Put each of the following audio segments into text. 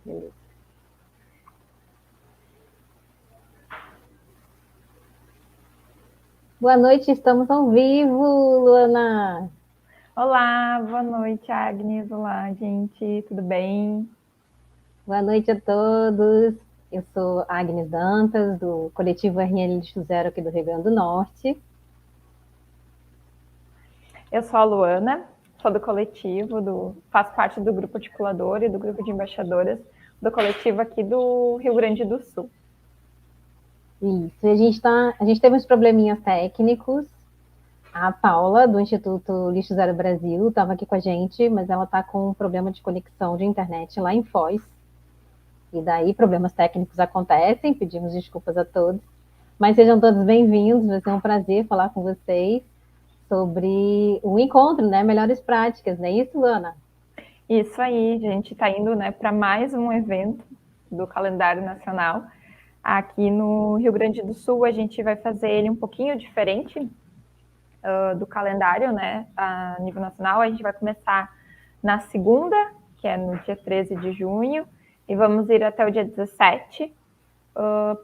Beleza. Boa noite, estamos ao vivo, Luana. Olá, boa noite, Agnes. Olá, gente, tudo bem? Boa noite a todos. Eu sou Agnes Dantas, do coletivo RN Lixo Zero aqui do Rio Grande do Norte. Eu sou a Luana, sou do coletivo, faço parte do grupo articulador e do grupo de embaixadoras do coletivo aqui do Rio Grande do Sul. Isso, a gente teve uns probleminhas técnicos. A Paula, do Instituto Lixo Zero Brasil, estava aqui com a gente, mas ela está com um problema de conexão de internet lá em Foz. E daí problemas técnicos acontecem, pedimos desculpas a todos. Mas sejam todos bem-vindos, vai ser um prazer falar com vocês sobre o encontro, né? Melhores práticas, não é isso, Luana? Isso aí, a gente está indo, né, para mais um evento do calendário nacional. Aqui no Rio Grande do Sul, a gente vai fazer ele um pouquinho diferente do calendário, né, a nível nacional. A gente vai começar na segunda, que é no dia 13 de junho, e vamos ir até o dia 17.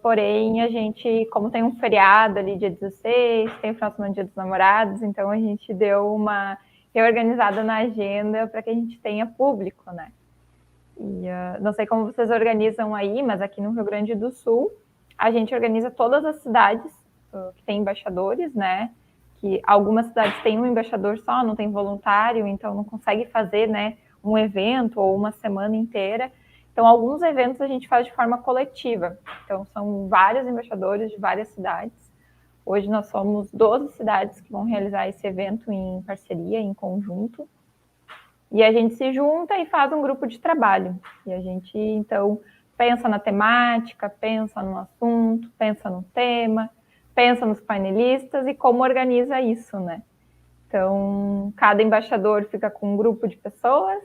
Porém, a gente, como tem um feriado ali dia 16, tem o final de semana dia dos namorados, então a gente deu uma reorganizada na agenda para que a gente tenha público, né? E não sei como vocês organizam aí, mas aqui no Rio Grande do Sul, a gente organiza todas as cidades que têm embaixadores, né? Que algumas cidades têm um embaixador só, não tem voluntário, então não consegue fazer, né, um evento ou uma semana inteira. Então, alguns eventos a gente faz de forma coletiva. Então, são vários embaixadores de várias cidades. Hoje nós somos 12 cidades que vão realizar esse evento em parceria, em conjunto. E a gente se junta e faz um grupo de trabalho. E a gente, então, pensa na temática, pensa no assunto, pensa no tema, pensa nos painelistas e como organiza isso, né? Então, cada embaixador fica com um grupo de pessoas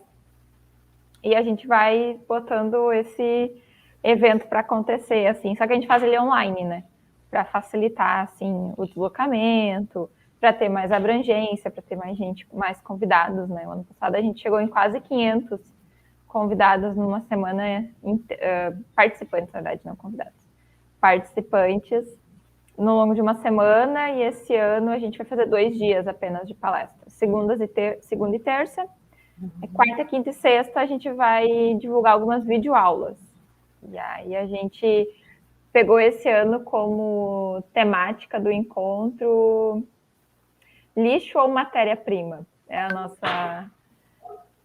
e a gente vai botando esse evento para acontecer, assim. Só que a gente faz ele online, né? Para facilitar, assim, o deslocamento, para ter mais abrangência, para ter mais gente, mais convidados, né? O ano passado a gente chegou em quase 500 convidados numa semana, participantes, na verdade, não convidados, participantes no longo de uma semana, e esse ano a gente vai fazer 2 dias apenas de palestra, segunda e terça. Quarta, quinta e sexta a gente vai divulgar algumas videoaulas. E aí a gente pegou esse ano como temática do encontro lixo ou matéria-prima. É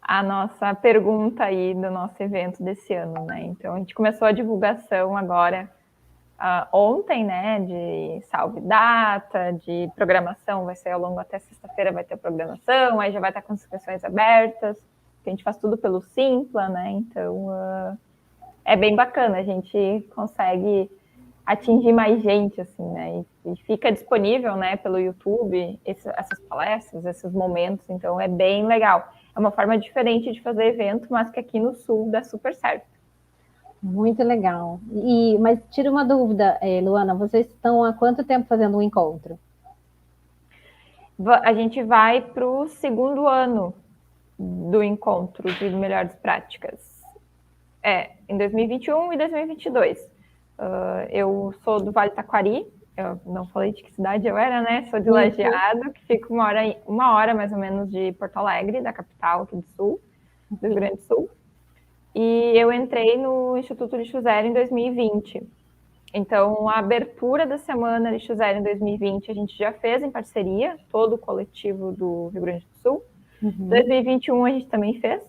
a nossa pergunta aí do nosso evento desse ano, né? Então a gente começou a divulgação agora ontem, né? De salve data, de programação, vai ser ao longo até sexta-feira, vai ter programação, aí já vai estar com inscrições abertas, que a gente faz tudo pelo Simpla, né? Então é bem bacana, a gente consegue atingir mais gente, assim, né? E fica disponível, né, pelo YouTube, essas palestras, esses momentos, então é bem legal. É uma forma diferente de fazer evento, mas que aqui no Sul dá super certo. Muito legal. Mas tira uma dúvida, Luana, vocês estão há quanto tempo fazendo um encontro? A gente vai para o segundo ano do encontro de melhores práticas. Em 2021 e 2022. Eu sou do Vale Taquari, eu não falei de que cidade eu era, né? Sou de Isso. Lajeado, que fica uma hora mais ou menos de Porto Alegre, da capital aqui do Sul, do Rio Grande do Sul. E eu entrei no Instituto Lixo Zero em 2020. Então, a abertura da Semana Lixo Zero em 2020 a gente já fez em parceria, todo o coletivo do Rio Grande do Sul. Uhum. 2021 a gente também fez.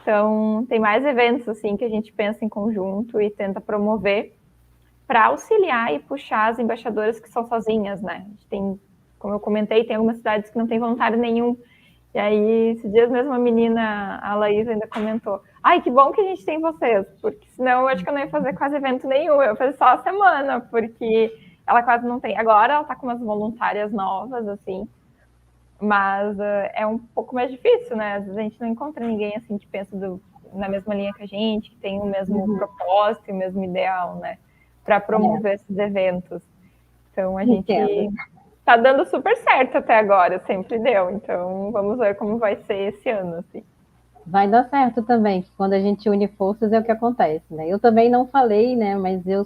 Então, tem mais eventos assim que a gente pensa em conjunto e tenta promover para auxiliar e puxar as embaixadoras que são sozinhas, né? A gente tem, como eu comentei, tem algumas cidades que não tem voluntário nenhum. E aí, esses dias mesmo a menina, a Laís, ainda comentou: ai, que bom que a gente tem vocês, porque senão eu acho que eu não ia fazer quase evento nenhum, eu ia fazer só a semana, porque ela quase não tem. Agora ela tá com umas voluntárias novas, assim, mas é um pouco mais difícil, né? Às vezes a gente não encontra ninguém assim que pensa na mesma linha que a gente, que tem o mesmo propósito, o mesmo ideal, né? Para promover esses eventos. Então a gente tá dando super certo até agora, sempre deu. Então vamos ver como vai ser esse ano, assim. Vai dar certo também, que quando a gente une forças é o que acontece, né? Eu também não falei, né? Mas eu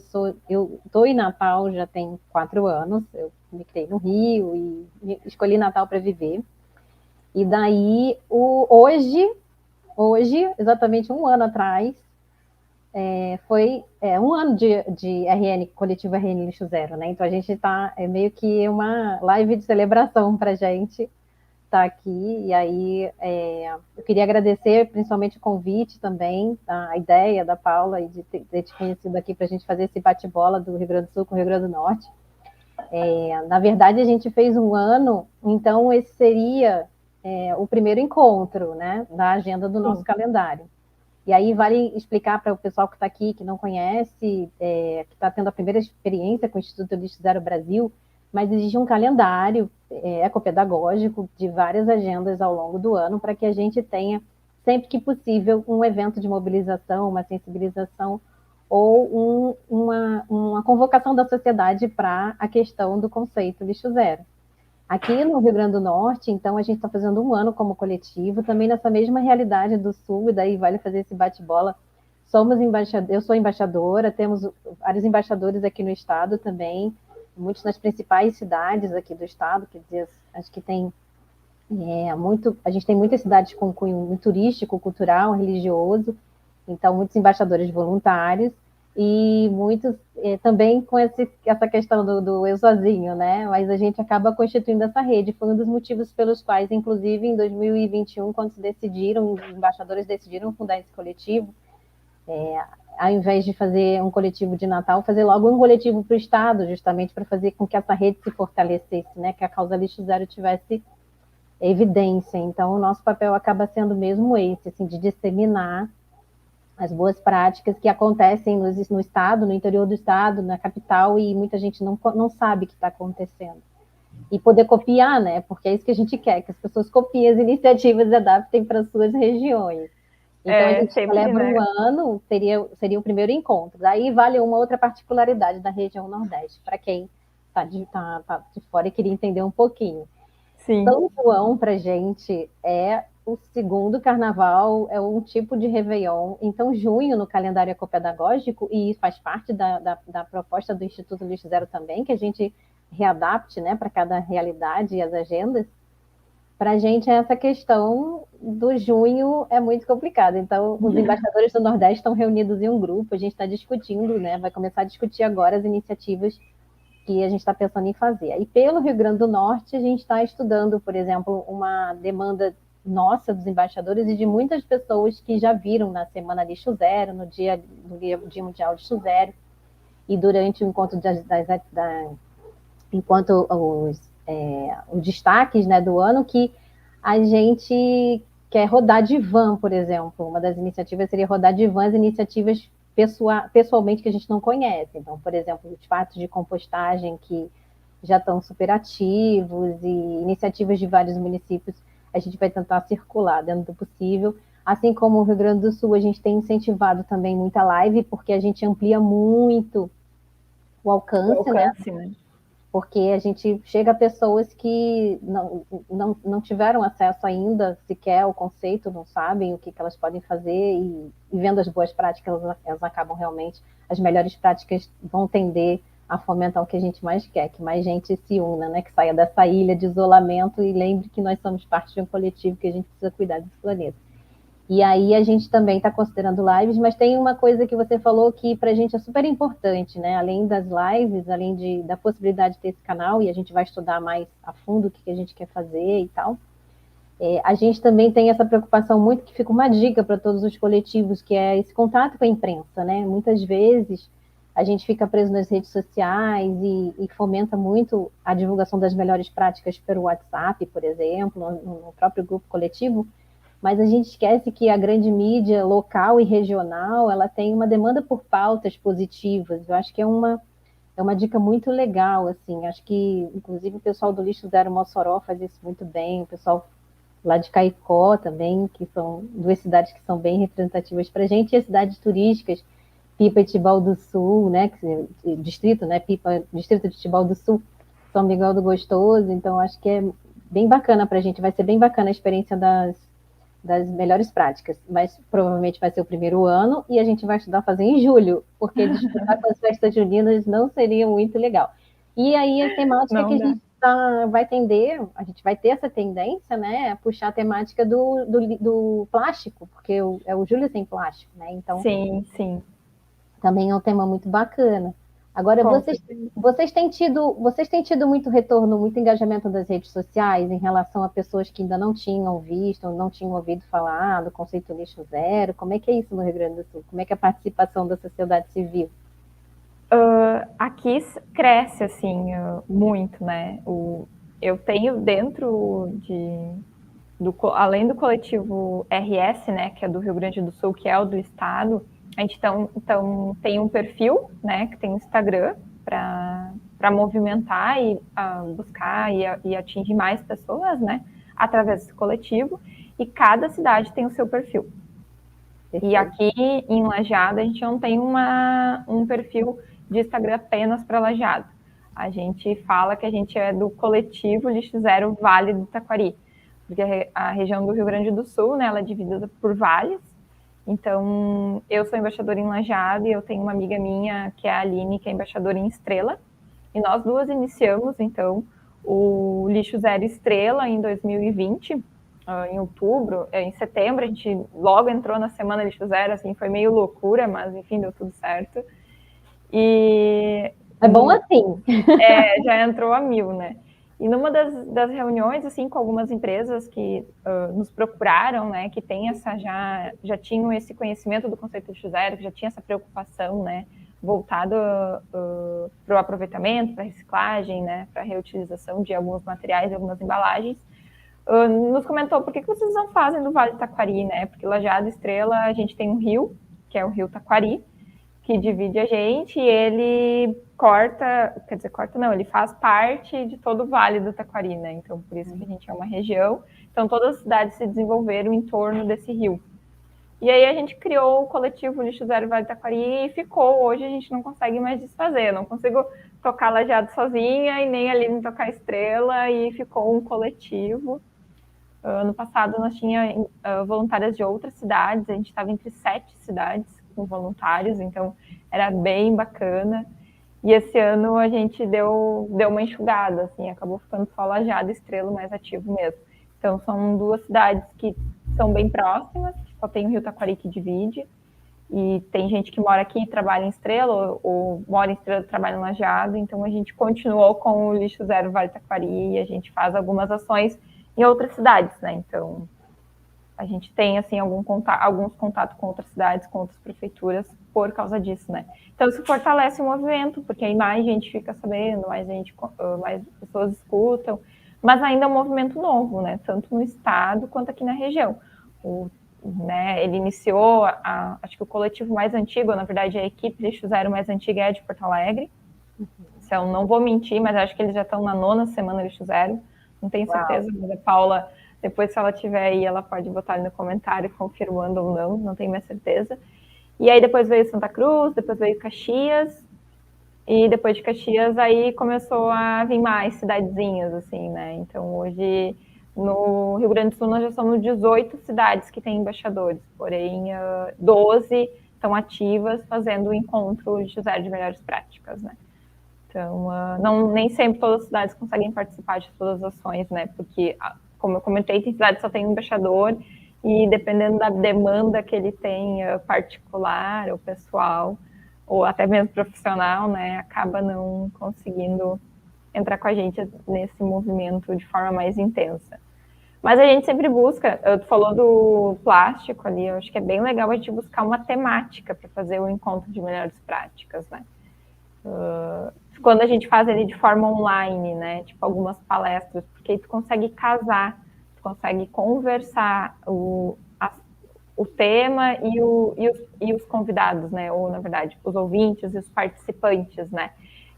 tô em Natal já tem 4 anos. Eu me criei no Rio e escolhi Natal para viver. E daí, hoje, exatamente um ano atrás, foi um ano de RN, coletivo RN Lixo Zero, né? Então a gente está meio que uma live de celebração para a gente estar aqui. E aí eu queria agradecer principalmente o convite também, a ideia da Paula e de ter te conhecido aqui para a gente fazer esse bate-bola do Rio Grande do Sul com o Rio Grande do Norte. Na verdade, a gente fez um ano, então esse seria o primeiro encontro, né, da agenda do nosso calendário. E aí vale explicar para o pessoal que está aqui, que não conhece, que está tendo a primeira experiência com o Instituto Lixo Zero Brasil, mas existe um calendário ecopedagógico de várias agendas ao longo do ano para que a gente tenha, sempre que possível, um evento de mobilização, uma sensibilização ou uma convocação da sociedade para a questão do conceito lixo zero. Aqui no Rio Grande do Norte, então, a gente está fazendo um ano como coletivo, também nessa mesma realidade do Sul, e daí vale fazer esse bate-bola. Eu sou embaixadora, temos vários embaixadores aqui no estado também, muitos nas principais cidades aqui do estado, quer dizer, acho que tem a gente tem muitas cidades com cunho turístico, cultural, religioso, então muitos embaixadores voluntários e muitos também com essa questão do eu sozinho, né? Mas a gente acaba constituindo essa rede. Foi um dos motivos pelos quais, inclusive, em 2021, quando se decidiram, os embaixadores decidiram fundar esse coletivo, ao invés de fazer um coletivo de Natal, fazer logo um coletivo para o Estado, justamente para fazer com que essa rede se fortalecesse, né? Que a causa Lixo Zero tivesse evidência. Então, o nosso papel acaba sendo mesmo esse, assim, de disseminar as boas práticas que acontecem no estado, no interior do estado, na capital, e muita gente não sabe o que está acontecendo. E poder copiar, né? Porque é isso que a gente quer, que as pessoas copiem as iniciativas e adaptem para as suas regiões. Então, a gente Sempre, celebra né? um ano, seria o primeiro encontro. Daí vale uma outra particularidade da região Nordeste, para quem está de fora e queria entender um pouquinho. Sim. São João, para a gente, é o segundo carnaval, é um tipo de Réveillon. Então, junho, no calendário ecopedagógico, e faz parte da proposta do Instituto Lixo Zero também, que a gente readapte, né, para cada realidade e as agendas. Para a gente, essa questão do junho é muito complicada. Então, os embaixadores do Nordeste estão reunidos em um grupo, a gente está discutindo, né, vai começar a discutir agora as iniciativas que a gente está pensando em fazer. E pelo Rio Grande do Norte, a gente está estudando, por exemplo, uma demanda nossa dos embaixadores e de muitas pessoas que já viram na Semana Lixo Zero, no Dia Mundial Lixo Zero, e durante o encontro enquanto os destaques, né, do ano, que a gente quer rodar de van, por exemplo. Uma das iniciativas seria rodar de van as iniciativas pessoalmente que a gente não conhece. Então, por exemplo, os fatos de compostagem que já estão super ativos e iniciativas de vários municípios, a gente vai tentar circular dentro do possível. Assim como o Rio Grande do Sul, a gente tem incentivado também muita live, porque a gente amplia muito o alcance, né? Porque a gente chega a pessoas que não tiveram acesso ainda sequer ao conceito, não sabem o que elas podem fazer, e vendo as boas práticas, elas acabam realmente, as melhores práticas vão tender a fomentar o que a gente mais quer, que mais gente se una, né? Que saia dessa ilha de isolamento e lembre que nós somos parte de um coletivo, que a gente precisa cuidar desse planeta. E aí a gente também está considerando lives, mas tem uma coisa que você falou que para a gente é super importante, né? Além das lives, além da possibilidade de ter esse canal, e a gente vai estudar mais a fundo o que a gente quer fazer e tal, a gente também tem essa preocupação muito, que fica uma dica para todos os coletivos, que é esse contato com a imprensa, né? Muitas vezes a gente fica preso nas redes sociais e fomenta muito a divulgação das melhores práticas pelo WhatsApp, por exemplo, no próprio grupo coletivo, mas a gente esquece que a grande mídia local e regional, ela tem uma demanda por pautas positivas. Eu acho que é uma dica muito legal, assim. Acho que, inclusive, o pessoal do Lixo Zero Mossoró faz isso muito bem, o pessoal lá de Caicó também, que são duas cidades que são bem representativas para a gente, e as cidades turísticas, Pipa e Tibau do Sul, né, distrito, né, Pipa, distrito de Tibau do Sul, São Miguel do Gostoso. Então acho que é bem bacana para a gente, vai ser bem bacana a experiência das melhores práticas, mas provavelmente vai ser o primeiro ano e a gente vai estudar fazer em julho, porque disputar com as festas juninas não seria muito legal. E aí a temática que Não a dá. gente vai tender, a gente vai ter essa tendência, né, a puxar a temática do plástico, porque é o Julho sem plástico, né? Então Sim, sim. também é um tema muito bacana. Agora, Com certeza. vocês têm tido muito retorno, muito engajamento das redes sociais em relação a pessoas que ainda não tinham visto, não tinham ouvido falar do conceito lixo zero? Como é que é isso no Rio Grande do Sul? Como é que é a participação da sociedade civil? Aqui cresce, assim, muito, né? Eu tenho dentro além do coletivo RS, né, que é do Rio Grande do Sul, que é o do estado, a gente então tem um perfil, né, que tem um Instagram para movimentar e buscar e atingir mais pessoas, né, através desse coletivo, e cada cidade tem o seu perfil. Perfeito. E aqui em Lajeado a gente não tem um perfil de Instagram apenas para Lajeado. A gente fala que a gente é do coletivo Lixo Zero Vale do Taquari, porque a região do Rio Grande do Sul, né, ela é dividida por vales. Então, eu sou embaixadora em Lajeado e eu tenho uma amiga minha, que é a Aline, que é embaixadora em Estrela. E nós duas iniciamos, então, o Lixo Zero Estrela em 2020, em outubro, em setembro, a gente logo entrou na Semana Lixo Zero, assim, foi meio loucura, mas enfim, deu tudo certo. E É bom assim. já entrou a 1000, né? E numa das reuniões, assim, com algumas empresas que nos procuraram, né, que tem já tinham esse conhecimento do conceito de zero, que já tinha essa preocupação, né, voltado para o aproveitamento, para a reciclagem, né, para a reutilização de alguns materiais e algumas embalagens, nos comentou por que vocês não fazem do Vale do Taquari, né? Porque Lajeado Estrela, a gente tem um rio, que é o Rio Taquari, que divide a gente, e ele corta não, ele faz parte de todo o Vale do Taquari, né? Então, por isso que a gente é uma região. Então, todas as cidades se desenvolveram em torno desse rio. E aí a gente criou o coletivo Lixo Zero Vale do Taquari e ficou. Hoje a gente não consegue mais desfazer. Eu não consigo tocar Lajeado sozinha e nem ali tocar Estrela, e ficou um coletivo. Ano passado nós tínhamos voluntárias de outras cidades, a gente estava entre 7 cidades com voluntários, então era bem bacana. E esse ano a gente deu uma enxugada, assim, acabou ficando só Lajeado e Estrela mais ativo mesmo. Então são 2 cidades que são bem próximas, só tem o Rio Taquari que divide, e tem gente que mora aqui e trabalha em Estrela, ou mora em Estrela e trabalha em Lajeado, então a gente continuou com o Lixo Zero Vale Taquari e a gente faz algumas ações em outras cidades, né? Então, a gente tem, assim, alguns contatos com outras cidades, com outras prefeituras, por causa disso, né? Então, isso fortalece o movimento, porque aí mais gente fica sabendo, mais pessoas escutam, mas ainda é um movimento novo, né? Tanto no estado quanto aqui na região. Ele iniciou, acho que o coletivo mais antigo, na verdade, a equipe Lixo Zero mais antiga é de Porto Alegre. Se eu não vou mentir, mas acho que eles já estão na 9ª Semana Lixo Zero. Não tenho certeza, mas a Paula, depois se ela tiver aí, ela pode botar ali no comentário confirmando ou não tenho mais certeza. E aí depois veio Santa Cruz, depois veio Caxias, e depois de Caxias aí começou a vir mais cidadezinhas, assim, né? Então hoje no Rio Grande do Sul nós já somos 18 cidades que têm embaixadores, porém 12 estão ativas fazendo o encontro de Zero de melhores práticas, né? Então, nem sempre todas as cidades conseguem participar de todas as ações, né? Porque, como eu comentei, tem cidades que só tem um embaixador e dependendo da demanda que ele tem particular ou pessoal, ou até mesmo profissional, né? Acaba não conseguindo entrar com a gente nesse movimento de forma mais intensa. Mas a gente sempre busca, tu falou do plástico ali, eu acho que é bem legal a gente buscar uma temática para fazer o encontro de melhores práticas, né? Quando a gente faz ele de forma online, né? Tipo algumas palestras, porque aí tu consegue casar, tu consegue conversar o tema e os convidados, né? Ou, na verdade, os ouvintes e os participantes, né?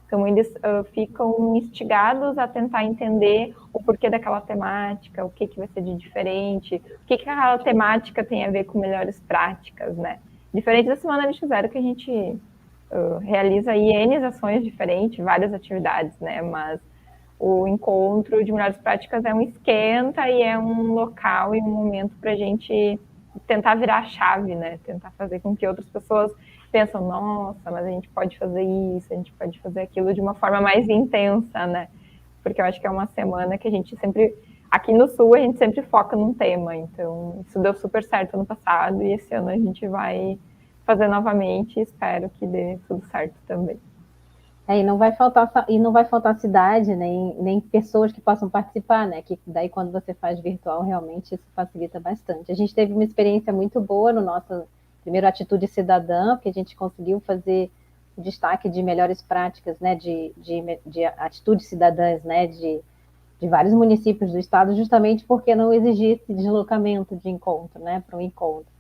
Então, eles ficam instigados a tentar entender o porquê daquela temática, o que vai ser de diferente, o que aquela temática tem a ver com melhores práticas, né? Diferente da Semana Lixo Zero, que a gente realiza aí N ações diferentes, várias atividades, né? Mas o encontro de melhores práticas é um esquenta e é um local e um momento para a gente tentar virar a chave, né? Tentar fazer com que outras pessoas pensam, nossa, mas a gente pode fazer isso, a gente pode fazer aquilo de uma forma mais intensa, né? Porque eu acho que é uma semana que a gente sempre, aqui no Sul, a gente sempre foca num tema, então isso deu super certo ano passado e esse ano a gente vai fazer novamente e espero que dê tudo certo também. E não vai faltar cidade, nem pessoas que possam participar, né? Que daí quando você faz virtual, realmente isso facilita bastante. A gente teve uma experiência muito boa no nosso primeiro Atitude Cidadã, que a gente conseguiu fazer o destaque de melhores práticas, né? De atitudes cidadãs, né? De vários municípios do estado, justamente porque não exigisse deslocamento de encontro, né? Para um encontro.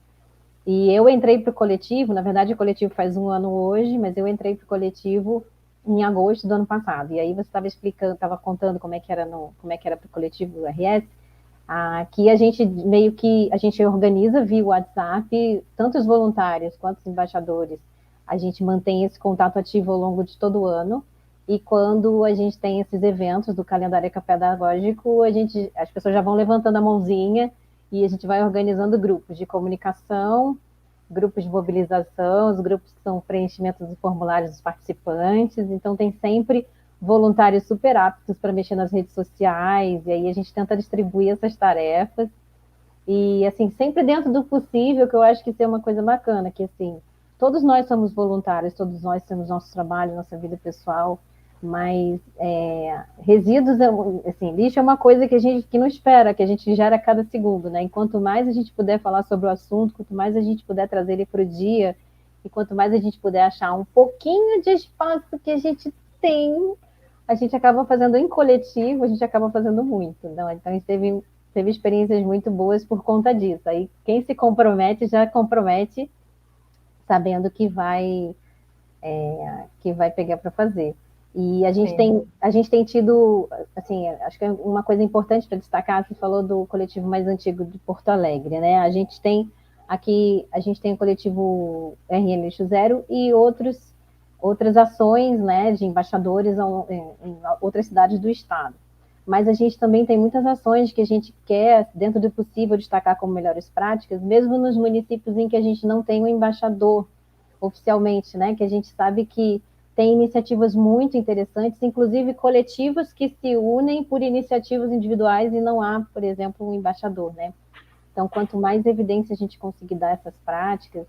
E eu entrei para o coletivo, na verdade o coletivo faz um ano hoje, mas eu entrei para o coletivo em agosto do ano passado. E aí você estava explicando, estava contando como é que era para o coletivo do RS. Aqui a gente meio que a gente organiza via WhatsApp, tanto os voluntários quanto os embaixadores. A gente mantém esse contato ativo ao longo de todo o ano. E quando a gente tem esses eventos do calendário pedagógico, as pessoas já vão levantando a mãozinha e a gente vai organizando grupos de comunicação, grupos de mobilização, os grupos que são preenchimento dos formulários dos participantes. Então tem sempre voluntários super aptos para mexer nas redes sociais, e aí a gente tenta distribuir essas tarefas. E, assim, sempre dentro do possível, que eu acho que isso é uma coisa bacana, que, assim, todos nós somos voluntários, todos nós temos nosso trabalho, nossa vida pessoal, mas resíduos, assim, lixo é uma coisa que a gente que não espera, que a gente gera a cada segundo, né? Enquanto mais a gente puder falar sobre o assunto, quanto mais a gente puder trazer ele para o dia, e quanto mais a gente puder achar um pouquinho de espaço que a gente tem, a gente acaba fazendo em coletivo, a gente acaba fazendo muito. Não? Então, a gente teve experiências muito boas por conta disso. Aí, quem se compromete, já compromete sabendo que vai pegar para fazer. E a gente tem tido, assim, acho que é uma coisa importante para destacar, você falou do coletivo mais antigo de Porto Alegre, né? A gente tem o coletivo RN Lixo Zero e outras ações, né, de embaixadores em outras cidades do estado. Mas a gente também tem muitas ações que a gente quer, dentro do possível, destacar como melhores práticas, mesmo nos municípios em que a gente não tem um embaixador oficialmente, né? Que a gente sabe que tem iniciativas muito interessantes, inclusive coletivos que se unem por iniciativas individuais e não há, por exemplo, um embaixador, né? Então, quanto mais evidência a gente conseguir dar essas práticas,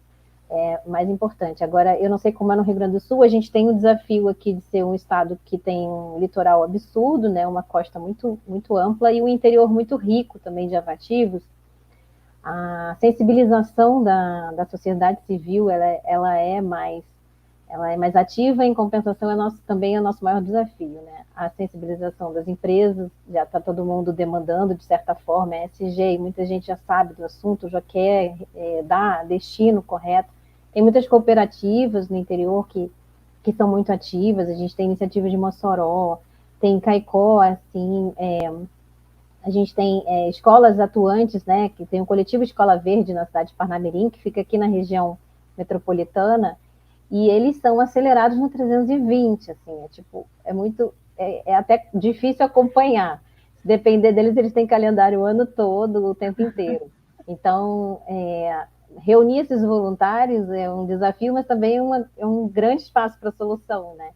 mais importante. Agora, eu não sei como é no Rio Grande do Sul, a gente tem o desafio aqui de ser um estado que tem um litoral absurdo, né? Uma costa muito, muito ampla e um interior muito rico também de atrativos. A sensibilização da sociedade civil ela é mais ativa, em compensação também é o nosso maior desafio, né? A sensibilização das empresas, já está todo mundo demandando, de certa forma, ESG, e muita gente já sabe do assunto, já quer dar destino correto. Tem muitas cooperativas no interior que são muito ativas, a gente tem iniciativa de Mossoró, tem Caicó, assim, a gente tem escolas atuantes, né, que tem o coletivo Escola Verde na cidade de Parnamirim, que fica aqui na região metropolitana, e eles são acelerados no 320, assim, é até difícil acompanhar. Se depender deles, eles têm calendário o ano todo, o tempo inteiro. Então, reunir esses voluntários é um desafio, mas também é um grande espaço para solução, né?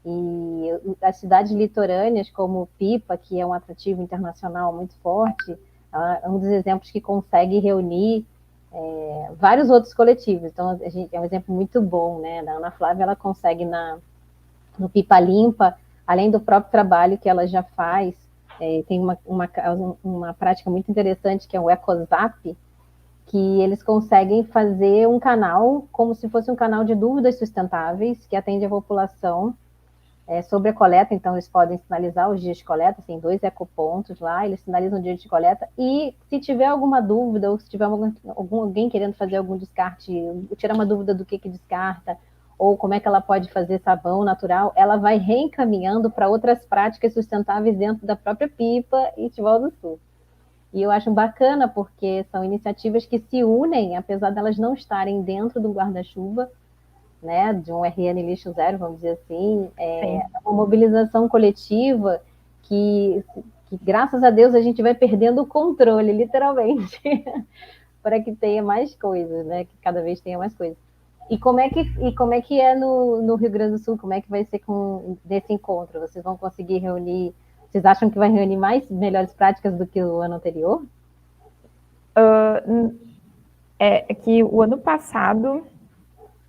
E as cidades litorâneas, como Pipa, que é um atrativo internacional muito forte, é um dos exemplos que consegue reunir vários outros coletivos. Então, a gente é um exemplo muito bom, né? A Ana Flávia, ela consegue no Pipa Limpa, além do próprio trabalho que ela já faz, tem uma prática muito interessante que é o EcoZap, que eles conseguem fazer um canal como se fosse um canal de dúvidas sustentáveis que atende a população sobre a coleta. Então eles podem sinalizar os dias de coleta, tem 2 ecopontos lá, eles sinalizam o dia de coleta, e se tiver alguma dúvida, ou se tiver alguém querendo fazer algum descarte, tirar uma dúvida do que descarta, ou como é que ela pode fazer sabão natural, ela vai reencaminhando para outras práticas sustentáveis dentro da própria Pipa e Itival do Sul. E eu acho bacana, porque são iniciativas que se unem, apesar de elas não estarem dentro do guarda-chuva, né, de um RN Lixo Zero, vamos dizer assim, uma mobilização coletiva que graças a Deus a gente vai perdendo o controle, literalmente, para que tenha mais coisas, né? Que cada vez tenha mais coisas. E como é que é no Rio Grande do Sul? Como é que vai ser desse encontro? Vocês vão conseguir reunir? Vocês acham que vai reunir mais melhores práticas do que o ano anterior? É que o ano passado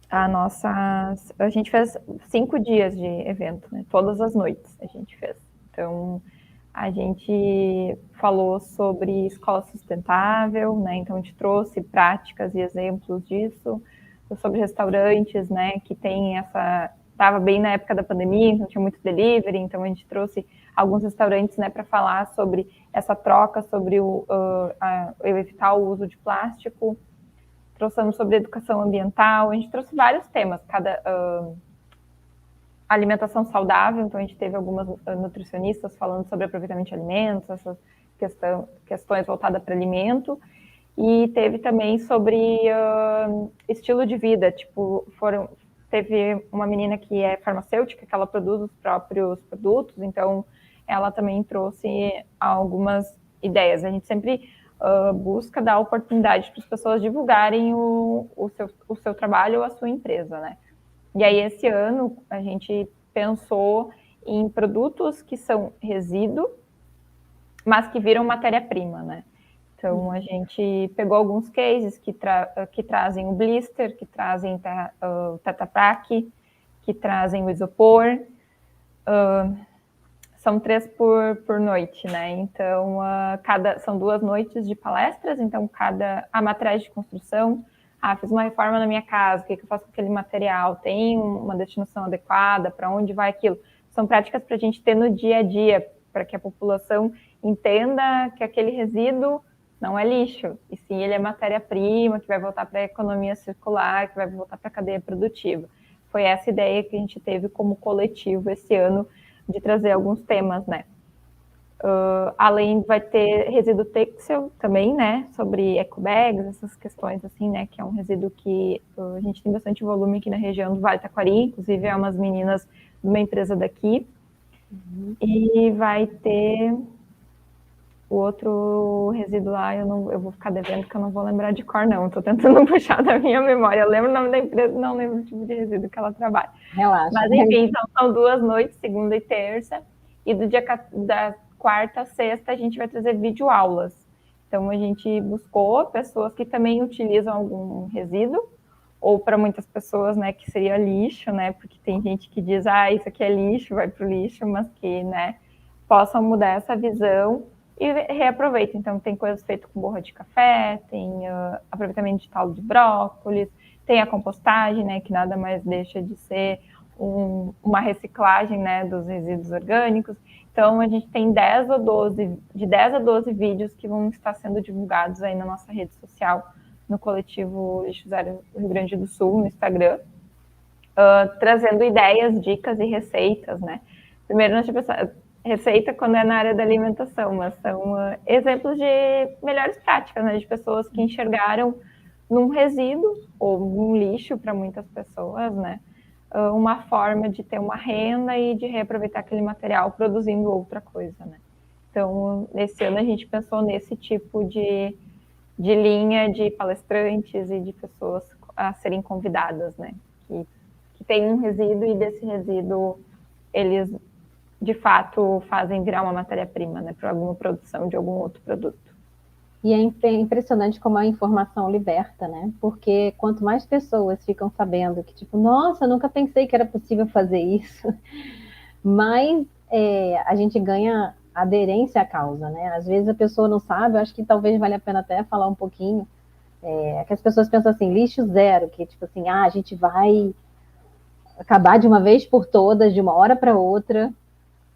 a gente fez 5 dias de evento, né? Todas as noites a gente fez. Então a gente falou sobre escola sustentável, né? Então a gente trouxe práticas e exemplos disso, sobre restaurantes, né? Que tem estava bem na época da pandemia, então tinha muito delivery, então a gente trouxe alguns restaurantes, né, para falar sobre essa troca, sobre evitar o uso de plástico. Trouxemos sobre educação ambiental, a gente trouxe vários temas, alimentação saudável, então a gente teve algumas nutricionistas falando sobre aproveitamento de alimentos, essas questões voltadas para alimento, e teve também sobre estilo de vida, tipo, teve uma menina que é farmacêutica, que ela produz os próprios produtos, então ela também trouxe algumas ideias. A gente sempre busca dar oportunidade para as pessoas divulgarem o seu trabalho ou a sua empresa, né? E aí, esse ano, a gente pensou em produtos que são resíduo, mas que viram matéria-prima, né? Então, a gente pegou alguns cases que trazem o blister, que trazem o Tetra Pak, que trazem o isopor. São 3 por noite, né? Então, são 2 noites de palestras, então a materiais de construção. Fiz uma reforma na minha casa, o que eu faço com aquele material? Tem uma destinação adequada? Para onde vai aquilo? São práticas para a gente ter no dia a dia, para que a população entenda que aquele resíduo não é lixo, e sim ele é matéria-prima, que vai voltar para a economia circular, que vai voltar para a cadeia produtiva. Foi essa ideia que a gente teve como coletivo esse ano, de trazer alguns temas, né? Além, vai ter resíduo têxtil também, né? Sobre ecobags, essas questões assim, né? Que é um resíduo que a gente tem bastante volume aqui na região do Vale Taquari, inclusive é umas meninas de uma empresa daqui. E vai ter o outro resíduo lá, eu vou ficar devendo, que eu não vou lembrar de cor, não. Estou tentando puxar da minha memória. Eu lembro o nome da empresa, não lembro o tipo de resíduo que ela trabalha. Relaxa. Mas, enfim, então são 2 noites, segunda e terça. E da quarta a sexta, a gente vai trazer videoaulas. Então, a gente buscou pessoas que também utilizam algum resíduo, ou para muitas pessoas, né, que seria lixo, né, porque tem gente que diz, isso aqui é lixo, vai para o lixo, mas que, né, possam mudar essa visão e reaproveita. Então, tem coisas feitas com borra de café, tem aproveitamento de talo de brócolis, tem a compostagem, né, que nada mais deixa de ser uma reciclagem, né, dos resíduos orgânicos. Então, a gente tem 10 a 12 vídeos que vão estar sendo divulgados aí na nossa rede social, no coletivo Lixo Zero Rio Grande do Sul, no Instagram, trazendo ideias, dicas e receitas, né. Primeiro, nós tivemos receita quando é na área da alimentação, mas são exemplos de melhores práticas, né, de pessoas que enxergaram num resíduo ou num lixo para muitas pessoas, né, uma forma de ter uma renda e de reaproveitar aquele material produzindo outra coisa, né. Então, nesse ano a gente pensou nesse tipo de linha de palestrantes e de pessoas a serem convidadas, né, que tem um resíduo e desse resíduo eles de fato fazem virar uma matéria-prima, né, para alguma produção de algum outro produto. E é impressionante como a informação liberta, né? Porque quanto mais pessoas ficam sabendo que, tipo, nossa, nunca pensei que era possível fazer isso, mais a gente ganha aderência à causa, né? Às vezes a pessoa não sabe, eu acho que talvez valha a pena até falar um pouquinho, que as pessoas pensam assim, lixo zero, que tipo assim, a gente vai acabar de uma vez por todas, de uma hora para outra,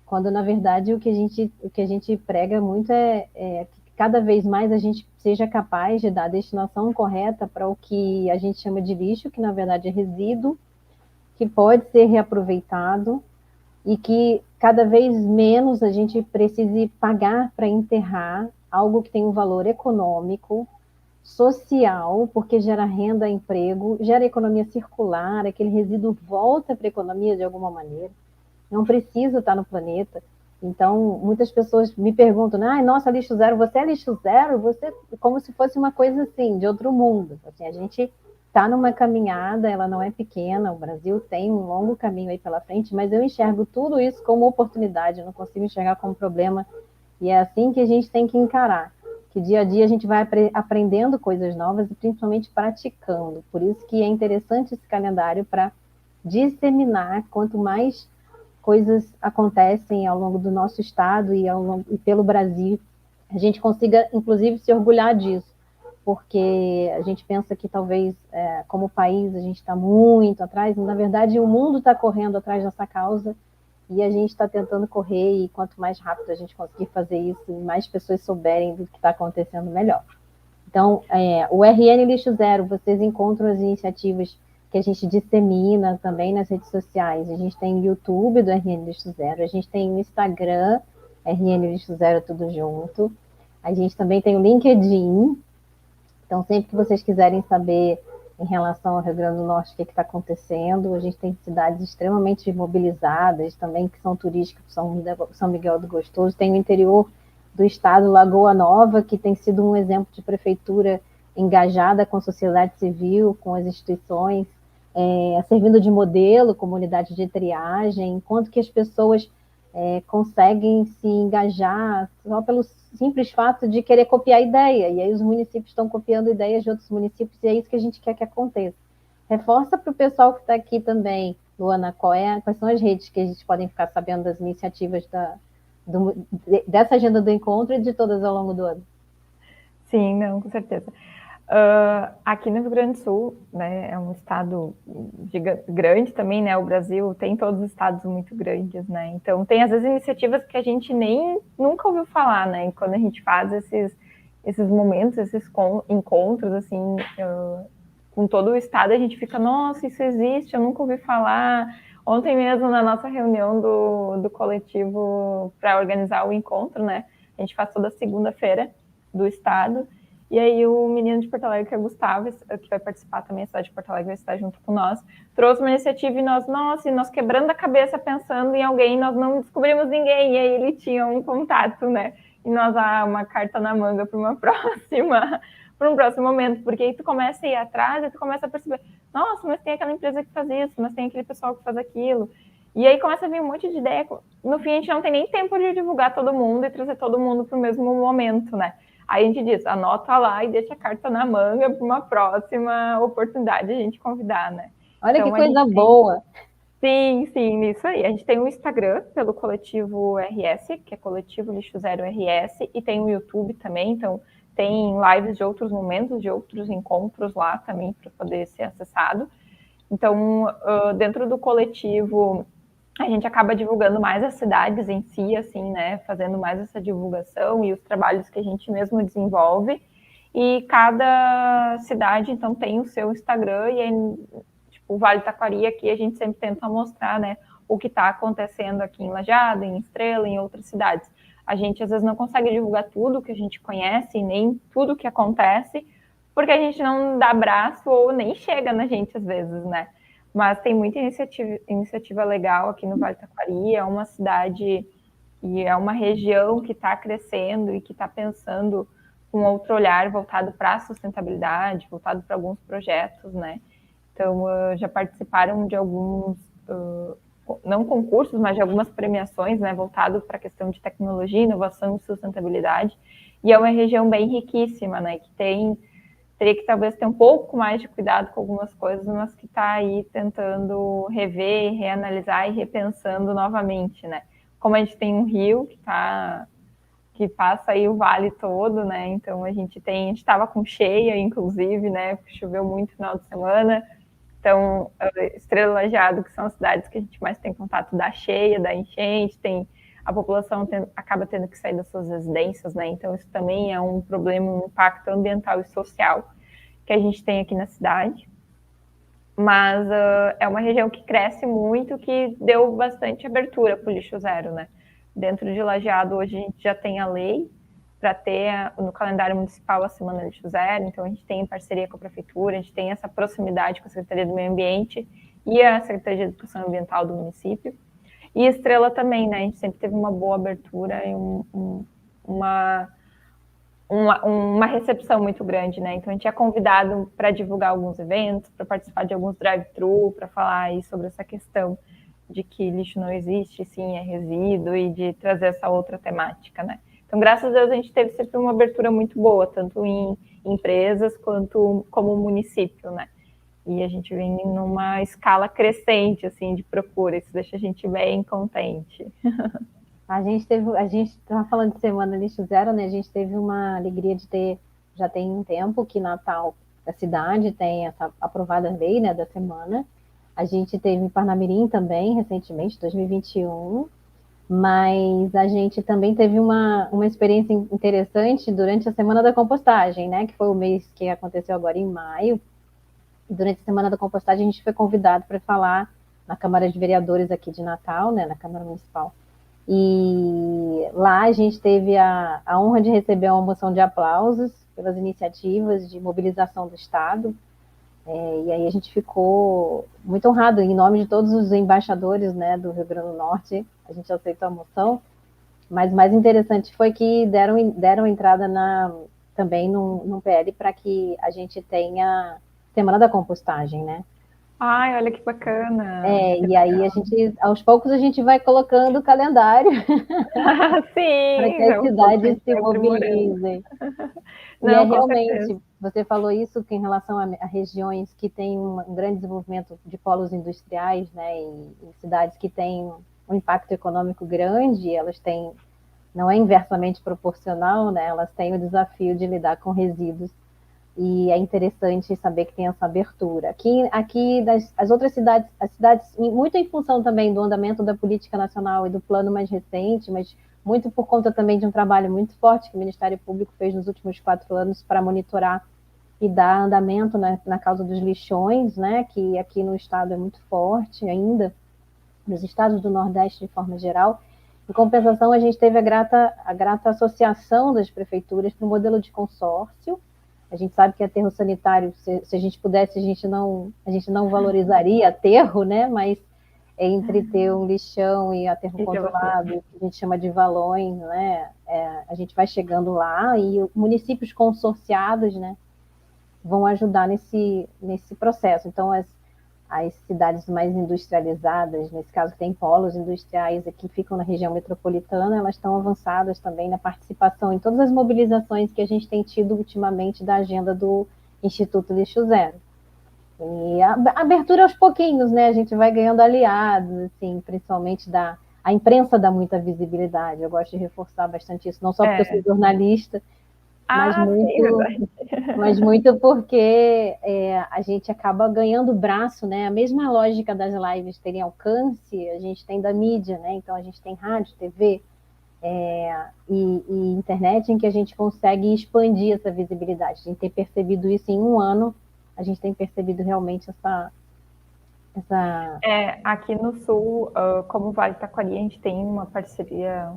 quando na verdade o que a gente prega muito é que cada vez mais a gente seja capaz de dar a destinação correta para o que a gente chama de lixo, que na verdade é resíduo, que pode ser reaproveitado e que cada vez menos a gente precise pagar para enterrar algo que tem um valor econômico, social, porque gera renda, emprego, gera economia circular, aquele resíduo volta para a economia de alguma maneira, não precisa estar no planeta. Então, muitas pessoas me perguntam, nossa, lixo zero, você é lixo zero? Você, como se fosse uma coisa assim, de outro mundo. Assim, a gente está numa caminhada, ela não é pequena, o Brasil tem um longo caminho aí pela frente, mas eu enxergo tudo isso como oportunidade, eu não consigo enxergar como problema, e é assim que a gente tem que encarar, que dia a dia a gente vai aprendendo coisas novas e principalmente praticando. Por isso que é interessante esse calendário para disseminar, quanto mais coisas acontecem ao longo do nosso estado e pelo Brasil, a gente consiga, inclusive, se orgulhar disso, porque a gente pensa que talvez, como país, a gente está muito atrás, mas, na verdade, o mundo está correndo atrás dessa causa e a gente está tentando correr, e quanto mais rápido a gente conseguir fazer isso e mais pessoas souberem do que está acontecendo, melhor. Então, o RN Lixo Zero, vocês encontram as iniciativas que a gente dissemina também nas redes sociais. A gente tem o YouTube do RN Lixo Zero, a gente tem o Instagram, RN Lixo Zero, tudo junto. A gente também tem o LinkedIn. Então, sempre que vocês quiserem saber em relação ao Rio Grande do Norte o que está acontecendo, a gente tem cidades extremamente mobilizadas também, que são turísticas, São Miguel do Gostoso, tem o interior do estado, Lagoa Nova, que tem sido um exemplo de prefeitura engajada com a sociedade civil, com as instituições, servindo de modelo, comunidade de triagem, enquanto que as pessoas conseguem se engajar só pelo simples fato de querer copiar a ideia, e aí os municípios estão copiando ideias de outros municípios, e é isso que a gente quer que aconteça. Reforça para o pessoal que está aqui também, Luana, quais são as redes que a gente podem ficar sabendo das iniciativas dessa agenda do encontro e de todas ao longo do ano? Sim, não, com certeza. Aqui no Rio Grande do Sul, né, é um estado grande também, né? O Brasil tem todos os estados muito grandes, né? Então tem às vezes iniciativas que a gente nem nunca ouviu falar, né? E quando a gente faz esses momentos, esses encontros, assim, com todo o estado, a gente fica, nossa, isso existe, eu nunca ouvi falar. Ontem mesmo, na nossa reunião do coletivo para organizar o encontro, né? A gente faz toda segunda-feira do estado. E aí o menino de Porto Alegre, que é o Gustavo, que vai participar também, a cidade de Porto Alegre vai estar junto com nós, trouxe uma iniciativa e nós quebrando a cabeça pensando em alguém, nós não descobrimos ninguém, e aí ele tinha um contato, né? E nós, uma carta na manga para um próximo momento, porque aí tu começa a ir atrás e tu começa a perceber, nossa, mas tem aquela empresa que faz isso, mas tem aquele pessoal que faz aquilo. E aí começa a vir um monte de ideia. No fim, a gente não tem nem tempo de divulgar todo mundo e trazer todo mundo para o mesmo momento, né? Aí a gente diz, anota lá e deixa a carta na manga para uma próxima oportunidade a gente convidar, né? Olha então, que coisa boa! Sim, isso aí. A gente tem um Instagram pelo coletivo RS, que é Coletivo Lixo Zero RS, e tem o YouTube também, então tem lives de outros momentos, de outros encontros lá também para poder ser acessado. Então, dentro do coletivo, a gente acaba divulgando mais as cidades em si, assim, né? Fazendo mais essa divulgação e os trabalhos que a gente mesmo desenvolve. E cada cidade, então, tem o seu Instagram e aí, tipo, o Vale Taquari aqui a gente sempre tenta mostrar, né? O que está acontecendo aqui em Lajeado, em Estrela, em outras cidades. A gente, às vezes, não consegue divulgar tudo que a gente conhece, nem tudo que acontece, porque a gente não dá braço ou nem chega na gente, às vezes, né? Mas tem muita iniciativa legal aqui no Vale Taquari, é uma cidade e é uma região que está crescendo e que está pensando com outro olhar voltado para a sustentabilidade, voltado para alguns projetos, né? Então, já participaram de alguns, não concursos, mas de algumas premiações, né, voltado para a questão de tecnologia, inovação e sustentabilidade, e é uma região bem riquíssima, né, que teria que talvez ter um pouco mais de cuidado com algumas coisas, mas que está aí tentando rever, reanalisar e repensando novamente, né? Como a gente tem um rio que passa aí o vale todo, né? Então a gente estava com cheia, inclusive, né? Choveu muito no final de semana. Então, Estrela e Lajeado, que são as cidades que a gente mais tem contato da cheia, da enchente, a população acaba tendo que sair das suas residências, né? Então, isso também é um problema, um impacto ambiental e social que a gente tem aqui na cidade. Mas é uma região que cresce muito, que deu bastante abertura para o lixo zero, né? Dentro de Lajeado, hoje a gente já tem a lei para ter no calendário municipal a Semana Lixo Zero, então a gente tem parceria com a Prefeitura, a gente tem essa proximidade com a Secretaria do Meio Ambiente e a Secretaria de Educação Ambiental do município. E Estrela também, né? A gente sempre teve uma boa abertura e uma recepção muito grande, né? Então a gente é convidado para divulgar alguns eventos, para participar de alguns drive-thru, para falar aí sobre essa questão de que lixo não existe, sim, é resíduo, e de trazer essa outra temática, né? Então, graças a Deus, a gente teve sempre uma abertura muito boa, tanto em empresas quanto como município, né? E a gente vem numa escala crescente, assim, de procura. Isso deixa a gente bem contente. A gente estava falando de Semana Lixo Zero, né? A gente teve uma alegria de ter, já tem um tempo que Natal, a cidade tem essa aprovada lei, né, da semana. A gente teve em Parnamirim também, recentemente, 2021. Mas a gente também teve uma experiência interessante durante a Semana da Compostagem, né? Que foi o mês que aconteceu agora em maio. Durante a Semana da Compostagem, a gente foi convidado para falar na Câmara de Vereadores aqui de Natal, né? Na Câmara Municipal. E lá a gente teve a honra de receber uma moção de aplausos pelas iniciativas de mobilização do Estado. E aí a gente ficou muito honrado, em nome de todos os embaixadores, né, do Rio Grande do Norte, a gente aceitou a moção, mas o mais interessante foi que deram entrada também num PL para que a gente tenha Semana da Compostagem, né? Ai, olha que bacana. Que E aí aos poucos a gente vai colocando o calendário para que Sim, as aos poucos a cidades gente se vai aprimorando. mobilizem. E é Não, com certeza. realmente, você falou isso que em relação a regiões que têm um grande desenvolvimento de polos industriais, né, e cidades que têm um impacto econômico grande, elas têm, não é inversamente proporcional, né, elas têm o desafio de lidar com resíduos. E é interessante saber que tem essa abertura. Aqui as outras cidades, muito em função também do andamento da política nacional e do plano mais recente, mas muito por conta também de um trabalho muito forte que o Ministério Público fez nos últimos 4 anos para monitorar e dar andamento na causa dos lixões, né, que aqui no estado é muito forte ainda, nos estados do Nordeste de forma geral. Em compensação, a gente teve a grata associação das prefeituras para o modelo de consórcio. A gente sabe que aterro sanitário, se a gente pudesse, a gente não valorizaria aterro, né? Mas entre ter um lixão e aterro controlado, que a gente chama de valões, né? A gente vai chegando lá e municípios consorciados, né, vão ajudar nesse processo. Então, as cidades mais industrializadas, nesse caso tem polos industriais que ficam na região metropolitana, elas estão avançadas também na participação em todas as mobilizações que a gente tem tido ultimamente da agenda do Instituto Lixo Zero. E a abertura aos pouquinhos, né? A gente vai ganhando aliados, assim, principalmente a imprensa dá muita visibilidade. Eu gosto de reforçar bastante isso, não só porque eu sou jornalista, mas muito porque a gente acaba ganhando braço, né? A mesma lógica das lives terem alcance, a gente tem da mídia, né? Então a gente tem rádio, TV e internet em que a gente consegue expandir essa visibilidade. A gente tem percebido isso em um ano, a gente tem percebido realmente essa aqui no Sul, como Vale Taquari, a gente tem uma parceria,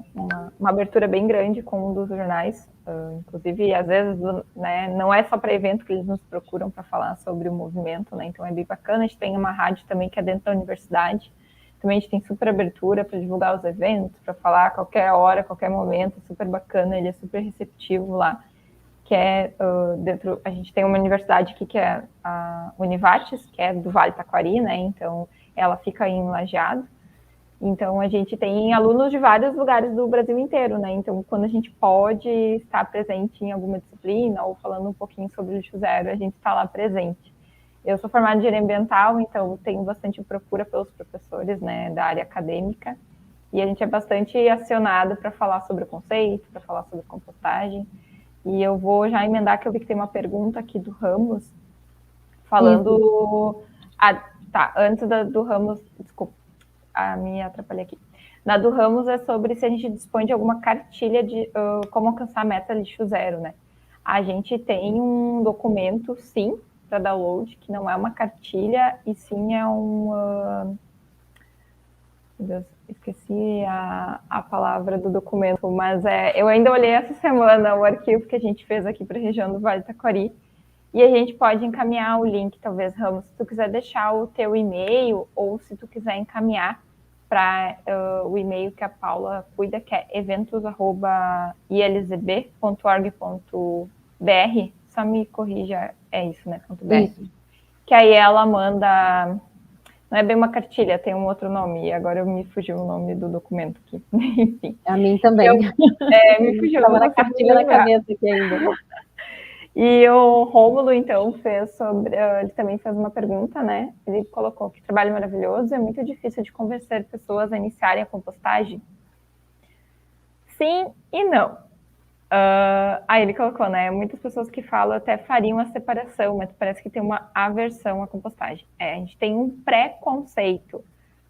uma abertura bem grande com um dos jornais, inclusive, às vezes, né, não é só para evento que eles nos procuram para falar sobre o movimento, né, então é bem bacana. A gente tem uma rádio também que é dentro da universidade, também a gente tem super abertura para divulgar os eventos, para falar a qualquer hora, qualquer momento, super bacana, ele é super receptivo lá. Que é dentro, a gente tem uma universidade aqui que é a Univates, que é do Vale Taquari, né? Então ela fica em Lajeado. Então a gente tem alunos de vários lugares do Brasil inteiro, né? Então quando a gente pode estar presente em alguma disciplina ou falando um pouquinho sobre o lixo zero, a gente está lá presente. Eu sou formada em engenharia ambiental, então tenho bastante procura pelos professores, né, da área acadêmica, e a gente é bastante acionado para falar sobre o conceito, para falar sobre compostagem. E eu vou já emendar, que eu vi que tem uma pergunta aqui do Ramos, falando... antes do Ramos, desculpa, me atrapalhei aqui. Na do Ramos é sobre se a gente dispõe de alguma cartilha de como alcançar a meta lixo zero, né? A gente tem um documento, sim, para download, que não é uma cartilha, e sim é um... Deus, esqueci a palavra do documento, mas eu ainda olhei essa semana o arquivo que a gente fez aqui para a região do Vale Taquari, e a gente pode encaminhar o link, talvez, Ramos, se tu quiser deixar o teu e-mail, ou se tu quiser encaminhar para o e-mail que a Paula cuida, que é eventos@ilzb.org.br. Só me corrija, é isso, né? .br. Isso. Que aí ela manda... Não é bem uma cartilha, tem um outro nome. E agora me fugiu o nome do documento aqui. Enfim. A mim também. Me fugiu. Estava na cartilha na cabeça aqui ainda. E o Rômulo, então, ele também fez uma pergunta, né? Ele colocou que trabalho maravilhoso, é muito difícil de convencer pessoas a iniciarem a compostagem. Sim e não. Aí ele colocou, né? Muitas pessoas que falam até fariam a separação, mas parece que tem uma aversão à compostagem. A gente tem um preconceito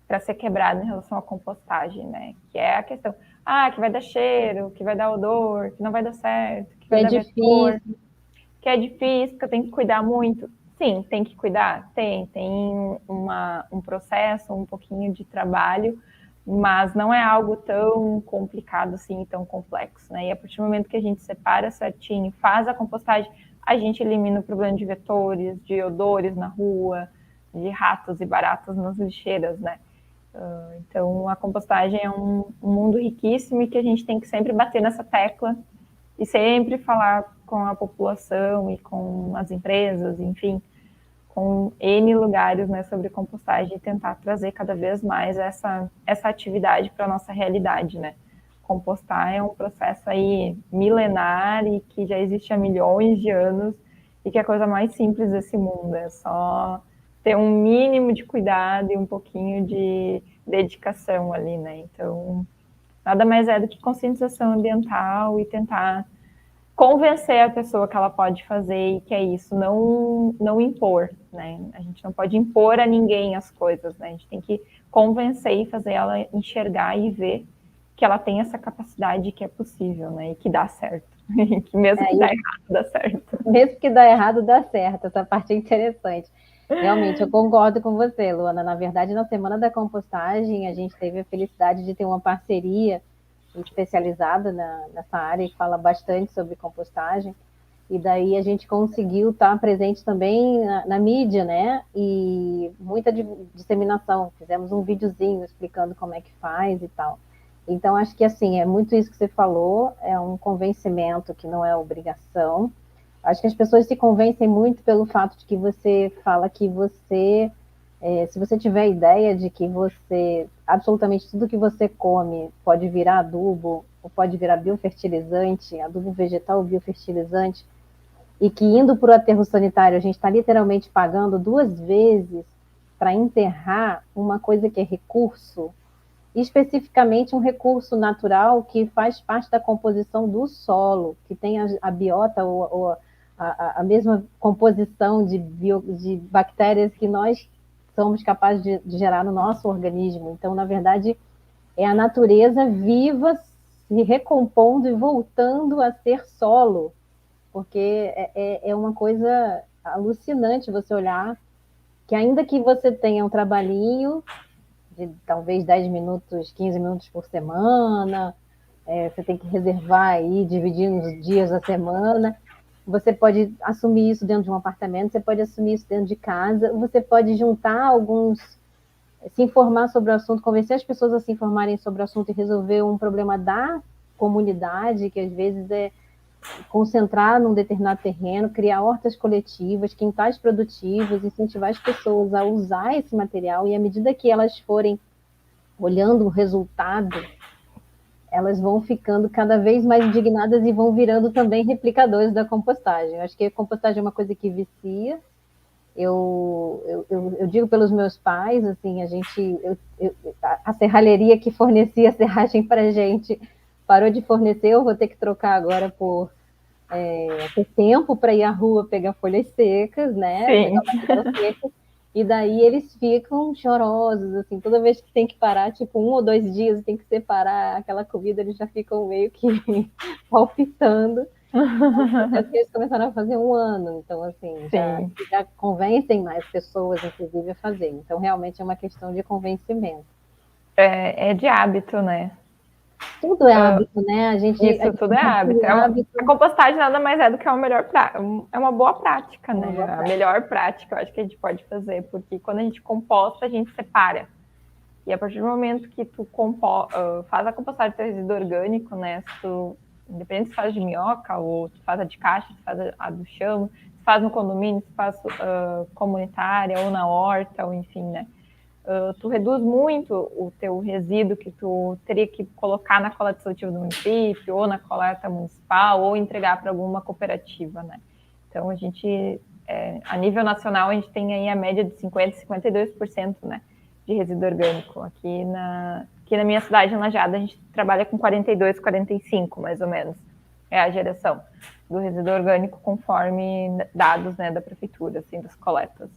para ser quebrado em relação à compostagem, né? Que é a questão, que vai dar cheiro, que vai dar odor, que não vai dar certo, que vai dar difícil. Que é difícil, que eu tenho que cuidar muito. Sim, tem que cuidar? Tem um processo, um pouquinho de trabalho, mas não é algo tão complicado assim, tão complexo, né? E a partir do momento que a gente separa certinho, faz a compostagem, a gente elimina o problema de vetores, de odores na rua, de ratos e baratas nas lixeiras, né? Então, a compostagem é um mundo riquíssimo e que a gente tem que sempre bater nessa tecla e sempre falar com a população e com as empresas, enfim, com N lugares, né, sobre compostagem e tentar trazer cada vez mais essa atividade para a nossa realidade, né. Compostar é um processo aí milenar e que já existe há milhões de anos e que é a coisa mais simples desse mundo, é só ter um mínimo de cuidado e um pouquinho de dedicação ali, né. Então, nada mais é do que conscientização ambiental e tentar convencer a pessoa que ela pode fazer e que é isso, não impor, né? A gente não pode impor a ninguém as coisas, né? A gente tem que convencer e fazer ela enxergar e ver que ela tem essa capacidade, que é possível, né? E que dá certo. Que mesmo que dá errado, dá certo. Mesmo que dá errado, dá certo. Essa parte é interessante. Realmente, eu concordo com você, Luana. Na verdade, na Semana da Compostagem, a gente teve a felicidade de ter uma parceria especializada nessa área que fala bastante sobre compostagem. E daí a gente conseguiu estar presente também na mídia, né? E muita disseminação. Fizemos um videozinho explicando como é que faz e tal. Então, acho que assim, é muito isso que você falou, é um convencimento que não é obrigação. Acho que as pessoas se convencem muito pelo fato de que você fala que você, se você tiver ideia de que você, absolutamente tudo que você come pode virar adubo, ou pode virar biofertilizante, adubo vegetal ou biofertilizante, e que indo para o aterro sanitário a gente está literalmente pagando 2 vezes para enterrar uma coisa que é recurso, especificamente um recurso natural que faz parte da composição do solo, que tem a biota ou a mesma composição de bactérias que nós somos capazes de gerar no nosso organismo. Então, na verdade, é a natureza viva se recompondo e voltando a ser solo, porque é uma coisa alucinante você olhar que ainda que você tenha um trabalhinho de talvez 10 minutos, 15 minutos por semana, você tem que reservar aí, dividir nos dias da semana, você pode assumir isso dentro de um apartamento, você pode assumir isso dentro de casa, você pode juntar alguns, se informar sobre o assunto, convencer as pessoas a se informarem sobre o assunto e resolver um problema da comunidade, que às vezes é concentrar num determinado terreno, criar hortas coletivas, quintais produtivos, incentivar as pessoas a usar esse material e à medida que elas forem olhando o resultado, elas vão ficando cada vez mais indignadas e vão virando também replicadores da compostagem. Eu acho que a compostagem é uma coisa que vicia. Eu digo pelos meus pais, assim, a serralheria que fornecia a serragem para a gente parou de fornecer, eu vou ter que trocar agora por ter tempo para ir à rua pegar folhas secas, né? Sim. Pegar secas, e daí eles ficam chorosos, assim, toda vez que tem que parar, tipo 1 ou 2 dias, tem que separar aquela comida, eles já ficam meio que palpitando. Eles começaram a fazer 1 ano, então assim, já convencem mais pessoas, inclusive, a fazer. Então, realmente é uma questão de convencimento. É de hábito, né? Tudo é hábito, né? Isso tudo é hábito. A compostagem nada mais é do que é uma boa prática, né? A melhor prática, eu acho que a gente pode fazer, porque quando a gente composta, a gente separa. E a partir do momento que tu faz a compostagem do teu resíduo orgânico, né? Independente se faz de minhoca ou tu faz a de caixa, se faz a do chão, se faz no condomínio, se faz comunitária ou na horta, ou enfim, né? Tu reduz muito o teu resíduo que tu teria que colocar na coleta seletiva do município, ou na coleta municipal, ou entregar para alguma cooperativa, né? Então, a gente, a nível nacional, a gente tem aí a média de 50%, 52%, né, de resíduo orgânico. Aqui na minha cidade, em Lajeado, a gente trabalha com 42%, 45%, mais ou menos. É a geração do resíduo orgânico conforme dados, né, da prefeitura, assim, das coletas.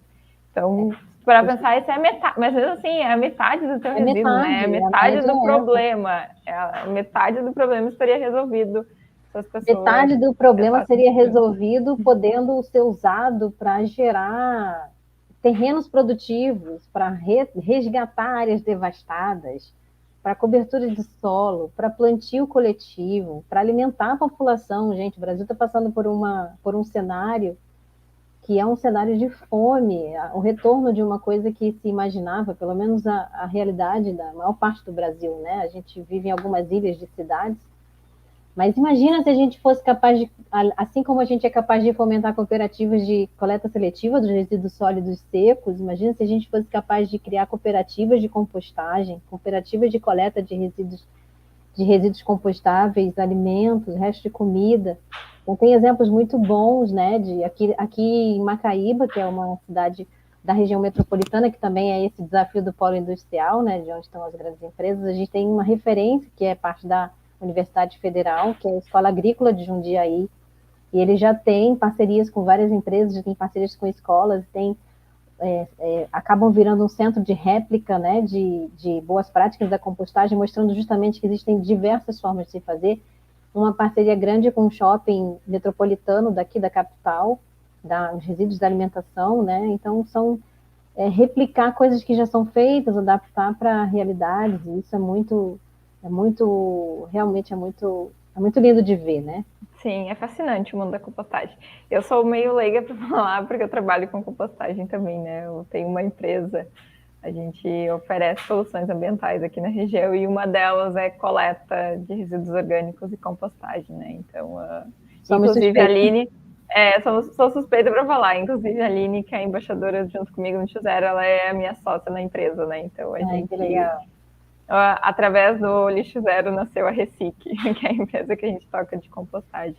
Então, para pensar, isso é a metade, mas mesmo assim, é a metade do teu resíduo, né? É a metade do problema. A metade do problema estaria resolvido se as pessoas... Metade do problema seria resolvido podendo ser usado para gerar terrenos produtivos, para resgatar áreas devastadas, para cobertura de solo, para plantio coletivo, para alimentar a população. Gente, o Brasil está passando por um cenário que é um cenário de fome, o retorno de uma coisa que se imaginava, pelo menos a realidade da maior parte do Brasil, né? A gente vive em algumas ilhas de cidades, mas imagina se a gente fosse capaz de, assim como a gente é capaz de fomentar cooperativas de coleta seletiva dos resíduos sólidos secos, imagina se a gente fosse capaz de criar cooperativas de compostagem, cooperativas de coleta de resíduos compostáveis, alimentos, resto de comida. Então, tem exemplos muito bons, né? Aqui em Macaíba, que é uma cidade da região metropolitana, que também é esse desafio do polo industrial, né? De onde estão as grandes empresas, a gente tem uma referência que é parte da Universidade Federal, que é a Escola Agrícola de Jundiaí, e ele já tem parcerias com várias empresas, já tem parcerias com escolas, acabam virando um centro de réplica, né, de boas práticas da compostagem, mostrando justamente que existem diversas formas de se fazer. Uma parceria grande com um shopping metropolitano daqui da capital, dos resíduos da alimentação, né? Então, são replicar coisas que já são feitas, adaptar para realidades, e isso realmente é muito lindo de ver, né? Sim, é fascinante o mundo da compostagem. Eu sou meio leiga para falar, porque eu trabalho com compostagem também, né? Eu tenho uma empresa, a gente oferece soluções ambientais aqui na região, e uma delas é coleta de resíduos orgânicos e compostagem, né? Então, inclusive a Aline, sou suspeita para falar, inclusive a Aline, que é a embaixadora junto comigo no X0, ela é a minha sócia na empresa, né? Então, a gente... Que legal. Através do Lixo Zero nasceu a Recic, que é a empresa que a gente toca de compostagem.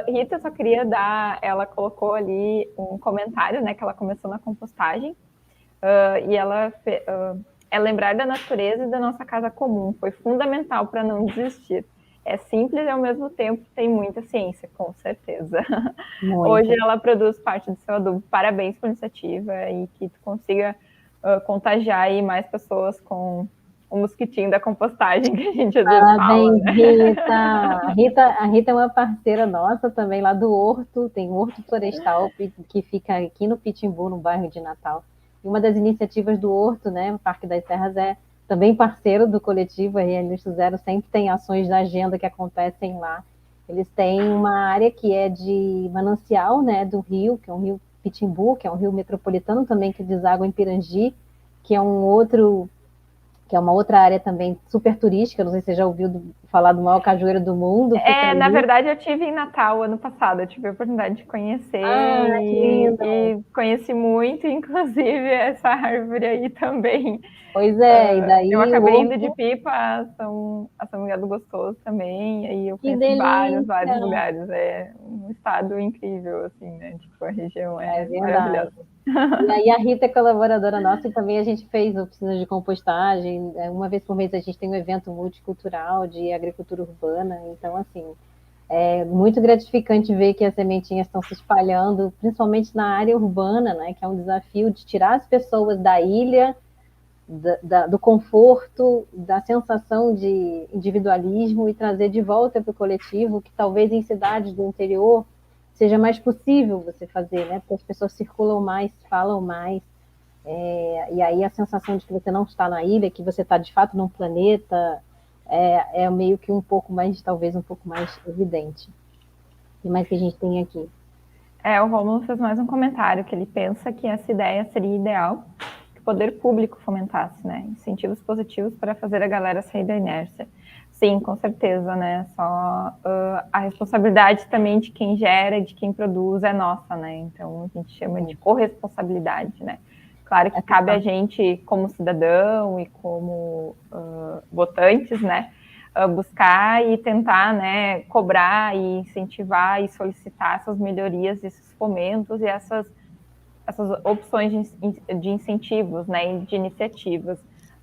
Rita, só queria ela colocou ali um comentário, né, que ela começou na compostagem, e ela é lembrar da natureza e da nossa casa comum, foi fundamental para não desistir. É simples e ao mesmo tempo tem muita ciência, com certeza. Muito. Hoje ela produz parte do seu adubo. Parabéns pela iniciativa e que tu consiga contagiar aí mais pessoas com o mosquitinho da compostagem que a gente às vezes fala, né? Rita. A Rita é uma parceira nossa também lá do Horto, tem um Horto Florestal que fica aqui no Pitimbu, no bairro de Natal. E uma das iniciativas do Horto, né, o Parque das Serras, é também parceiro do coletivo RN Lixo Zero, sempre tem ações da agenda que acontecem lá. Eles têm uma área que é de manancial, né, do rio, que é um rio Pitimbu, que é um rio metropolitano também, que deságua em Pirangi, que é uma outra área também super turística, não sei se você já ouviu falar do maior cajueiro do mundo. Na verdade, eu tive em Natal ano passado, eu tive a oportunidade de conhecer e conheci muito, inclusive essa árvore aí também. Pois é, e daí eu acabei indo de pipa a São Miguel do Gostoso também, e aí eu conheci vários lugares, é um estado incrível, assim, né, tipo, a região é maravilhosa. E aí a Rita é colaboradora nossa e também a gente fez oficinas de compostagem. Uma vez por mês a gente tem um evento multicultural de agricultura urbana. Então, assim, é muito gratificante ver que as sementinhas estão se espalhando, principalmente na área urbana, né? Que é um desafio de tirar as pessoas da ilha, do conforto, da sensação de individualismo e trazer de volta para o coletivo, que talvez em cidades do interior seja mais possível você fazer, né? Porque as pessoas circulam mais, falam mais, e aí a sensação de que você não está na ilha, que você está de fato num planeta, é meio que talvez um pouco mais evidente. O que mais que a gente tem aqui? O Rômulo fez mais um comentário, que ele pensa que essa ideia seria ideal, que poder público fomentasse, né? Incentivos positivos para fazer a galera sair da inércia. Sim, com certeza, né? Só a responsabilidade também de quem gera, de quem produz é nossa, né? Então a gente chama de corresponsabilidade, né? Claro que cabe a gente, como cidadão e como votantes, né? Buscar e tentar, né? Cobrar e incentivar e solicitar essas melhorias, esses fomentos e essas opções de incentivos, né? De iniciativas.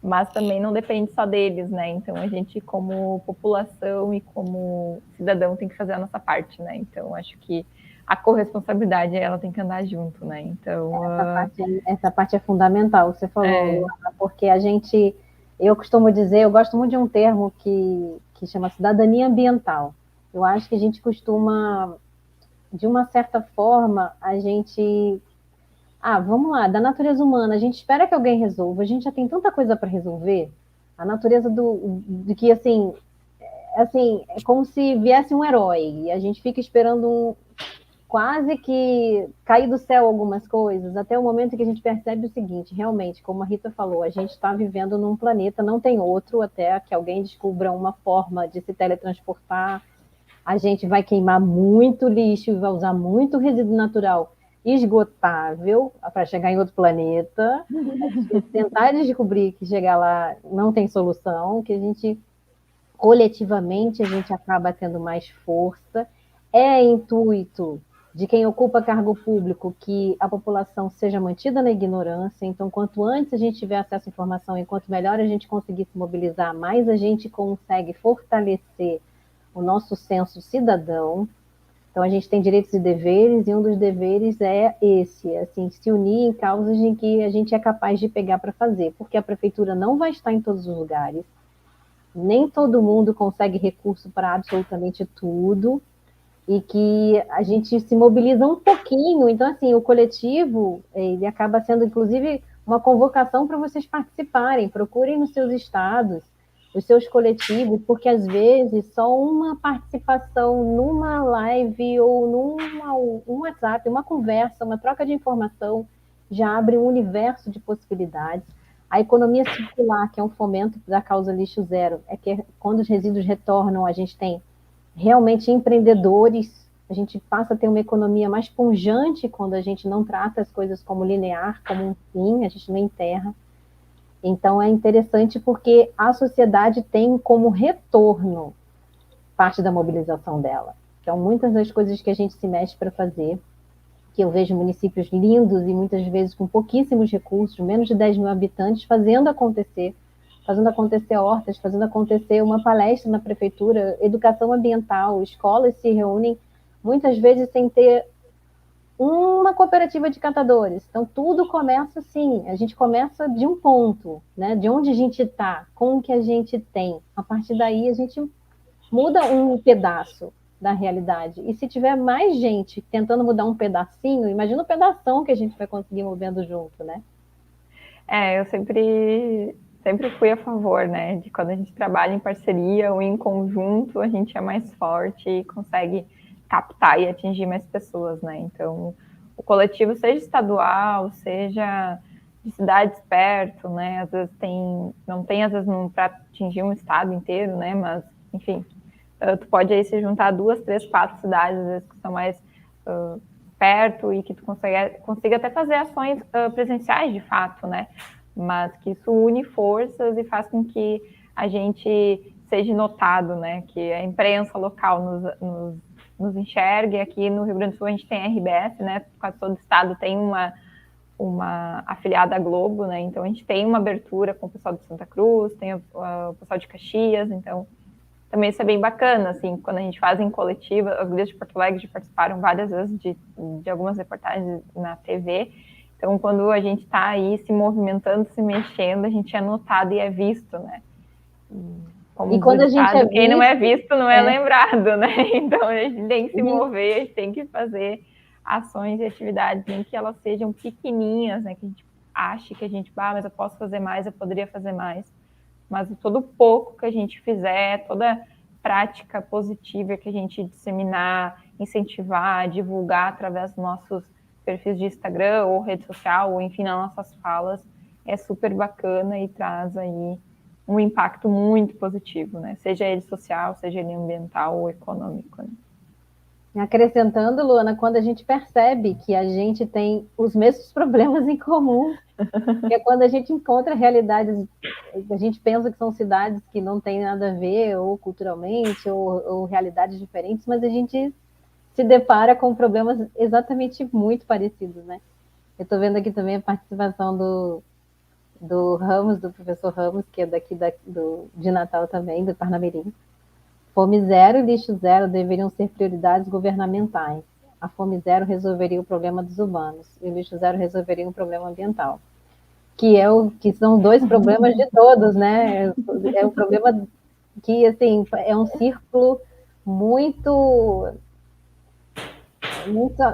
Mas também não depende só deles, né? Então a gente, como população e como cidadão, tem que fazer a nossa parte, né? Então acho que a corresponsabilidade ela tem que andar junto, né? Então essa parte é fundamental, você falou, Luana, porque eu costumo dizer, eu gosto muito de um termo que chama cidadania ambiental. Eu acho que a gente costuma, de uma certa forma, vamos lá, da natureza humana, a gente espera que alguém resolva, a gente já tem tanta coisa para resolver. A natureza do que, assim, é como se viesse um herói, e a gente fica esperando quase que cair do céu algumas coisas, até o momento que a gente percebe o seguinte, realmente, como a Rita falou, a gente está vivendo num planeta, não tem outro, até que alguém descubra uma forma de se teletransportar, a gente vai queimar muito lixo e vai usar muito resíduo natural esgotável para chegar em outro planeta, tentar descobrir que chegar lá não tem solução, que a gente coletivamente a gente acaba tendo mais força. É intuito de quem ocupa cargo público que a população seja mantida na ignorância. Então, quanto antes a gente tiver acesso à informação e quanto melhor a gente conseguir se mobilizar, mais a gente consegue fortalecer o nosso senso cidadão. Então, a gente tem direitos e deveres, e um dos deveres é esse, assim, se unir em causas em que a gente é capaz de pegar para fazer, porque a prefeitura não vai estar em todos os lugares, nem todo mundo consegue recurso para absolutamente tudo, e que a gente se mobiliza um pouquinho. Então, assim, o coletivo, ele acaba sendo, inclusive, uma convocação para vocês participarem. Procurem nos seus estados, os seus coletivos, porque, às vezes, só uma participação numa live ou num WhatsApp, uma conversa, uma troca de informação, já abre um universo de possibilidades. A economia circular, que é um fomento da causa lixo zero, é que quando os resíduos retornam, a gente tem realmente empreendedores, a gente passa a ter uma economia mais pujante quando a gente não trata as coisas como linear, como um fim, a gente não enterra. Então é interessante porque a sociedade tem como retorno parte da mobilização dela. Então muitas das coisas que a gente se mexe para fazer, que eu vejo municípios lindos e muitas vezes com pouquíssimos recursos, menos de 10 mil habitantes, fazendo acontecer hortas, fazendo acontecer uma palestra na prefeitura, educação ambiental, escolas se reúnem, muitas vezes sem ter uma cooperativa de catadores. Então, tudo começa assim, a gente começa de um ponto, né? De onde a gente está, com o que a gente tem. A partir daí, a gente muda um pedaço da realidade. E se tiver mais gente tentando mudar um pedacinho, imagina o pedação que a gente vai conseguir movendo junto, né? Eu sempre fui a favor, né, de quando a gente trabalha em parceria ou em conjunto, a gente é mais forte e consegue captar e atingir mais pessoas, né? Então, o coletivo, seja estadual, seja de cidades perto, né? Às vezes não tem às vezes para atingir um estado inteiro, né? Mas, enfim, tu pode aí se juntar 2, 3, 4 cidades, às vezes que são mais perto e que tu consiga até fazer ações presenciais de fato, né? Mas que isso une forças e faz com que a gente seja notado, né? Que a imprensa local nos enxergue. Aqui no Rio Grande do Sul a gente tem a RBS, né? Quase todo estado tem uma afiliada à Globo, né? Então a gente tem uma abertura com o pessoal de Santa Cruz, tem o pessoal de Caxias, então também isso é bem bacana, assim, quando a gente faz em coletiva. As gurias de Porto Alegre já participaram várias vezes de algumas reportagens na TV. Então, quando a gente está aí se movimentando, se mexendo, a gente é notado e é visto, né? Como e quando a gente é quem não é visto não é lembrado, né? Então, a gente tem que se mover, a gente tem que fazer ações e atividades, nem que elas sejam pequenininhas, né? Que a gente ache que a gente, mas eu posso fazer mais, eu poderia fazer mais. Mas todo pouco que a gente fizer, toda prática positiva que a gente disseminar, incentivar, divulgar através dos nossos perfis de Instagram ou rede social, ou enfim, nas nossas falas, é super bacana e traz aí um impacto muito positivo, né? Seja ele social, seja ele ambiental ou econômico, né? Acrescentando, Luana, quando a gente percebe que a gente tem os mesmos problemas em comum, que é quando a gente encontra realidades, a gente pensa que são cidades que não têm nada a ver, ou culturalmente, ou realidades diferentes, mas a gente se depara com problemas exatamente muito parecidos, né? Eu estou vendo aqui também a participação do Ramos, do professor Ramos, que é daqui de Natal também, do Parnamirim. Fome zero e lixo zero deveriam ser prioridades governamentais. A fome zero resolveria o problema dos humanos e o lixo zero resolveria um problema ambiental, que são dois problemas de todos, né? É um problema que assim é um círculo muito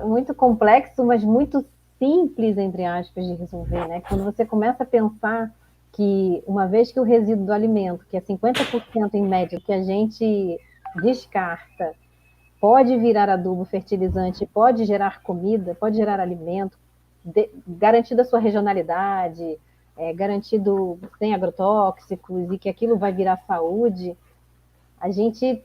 muito complexo, mas muito simples, entre aspas, de resolver, né? Quando você começa a pensar que, uma vez que o resíduo do alimento, que é 50% em média, que a gente descarta, pode virar adubo fertilizante, pode gerar comida, pode gerar alimento, garantido a sua regionalidade, garantido sem agrotóxicos, e que aquilo vai virar saúde, a gente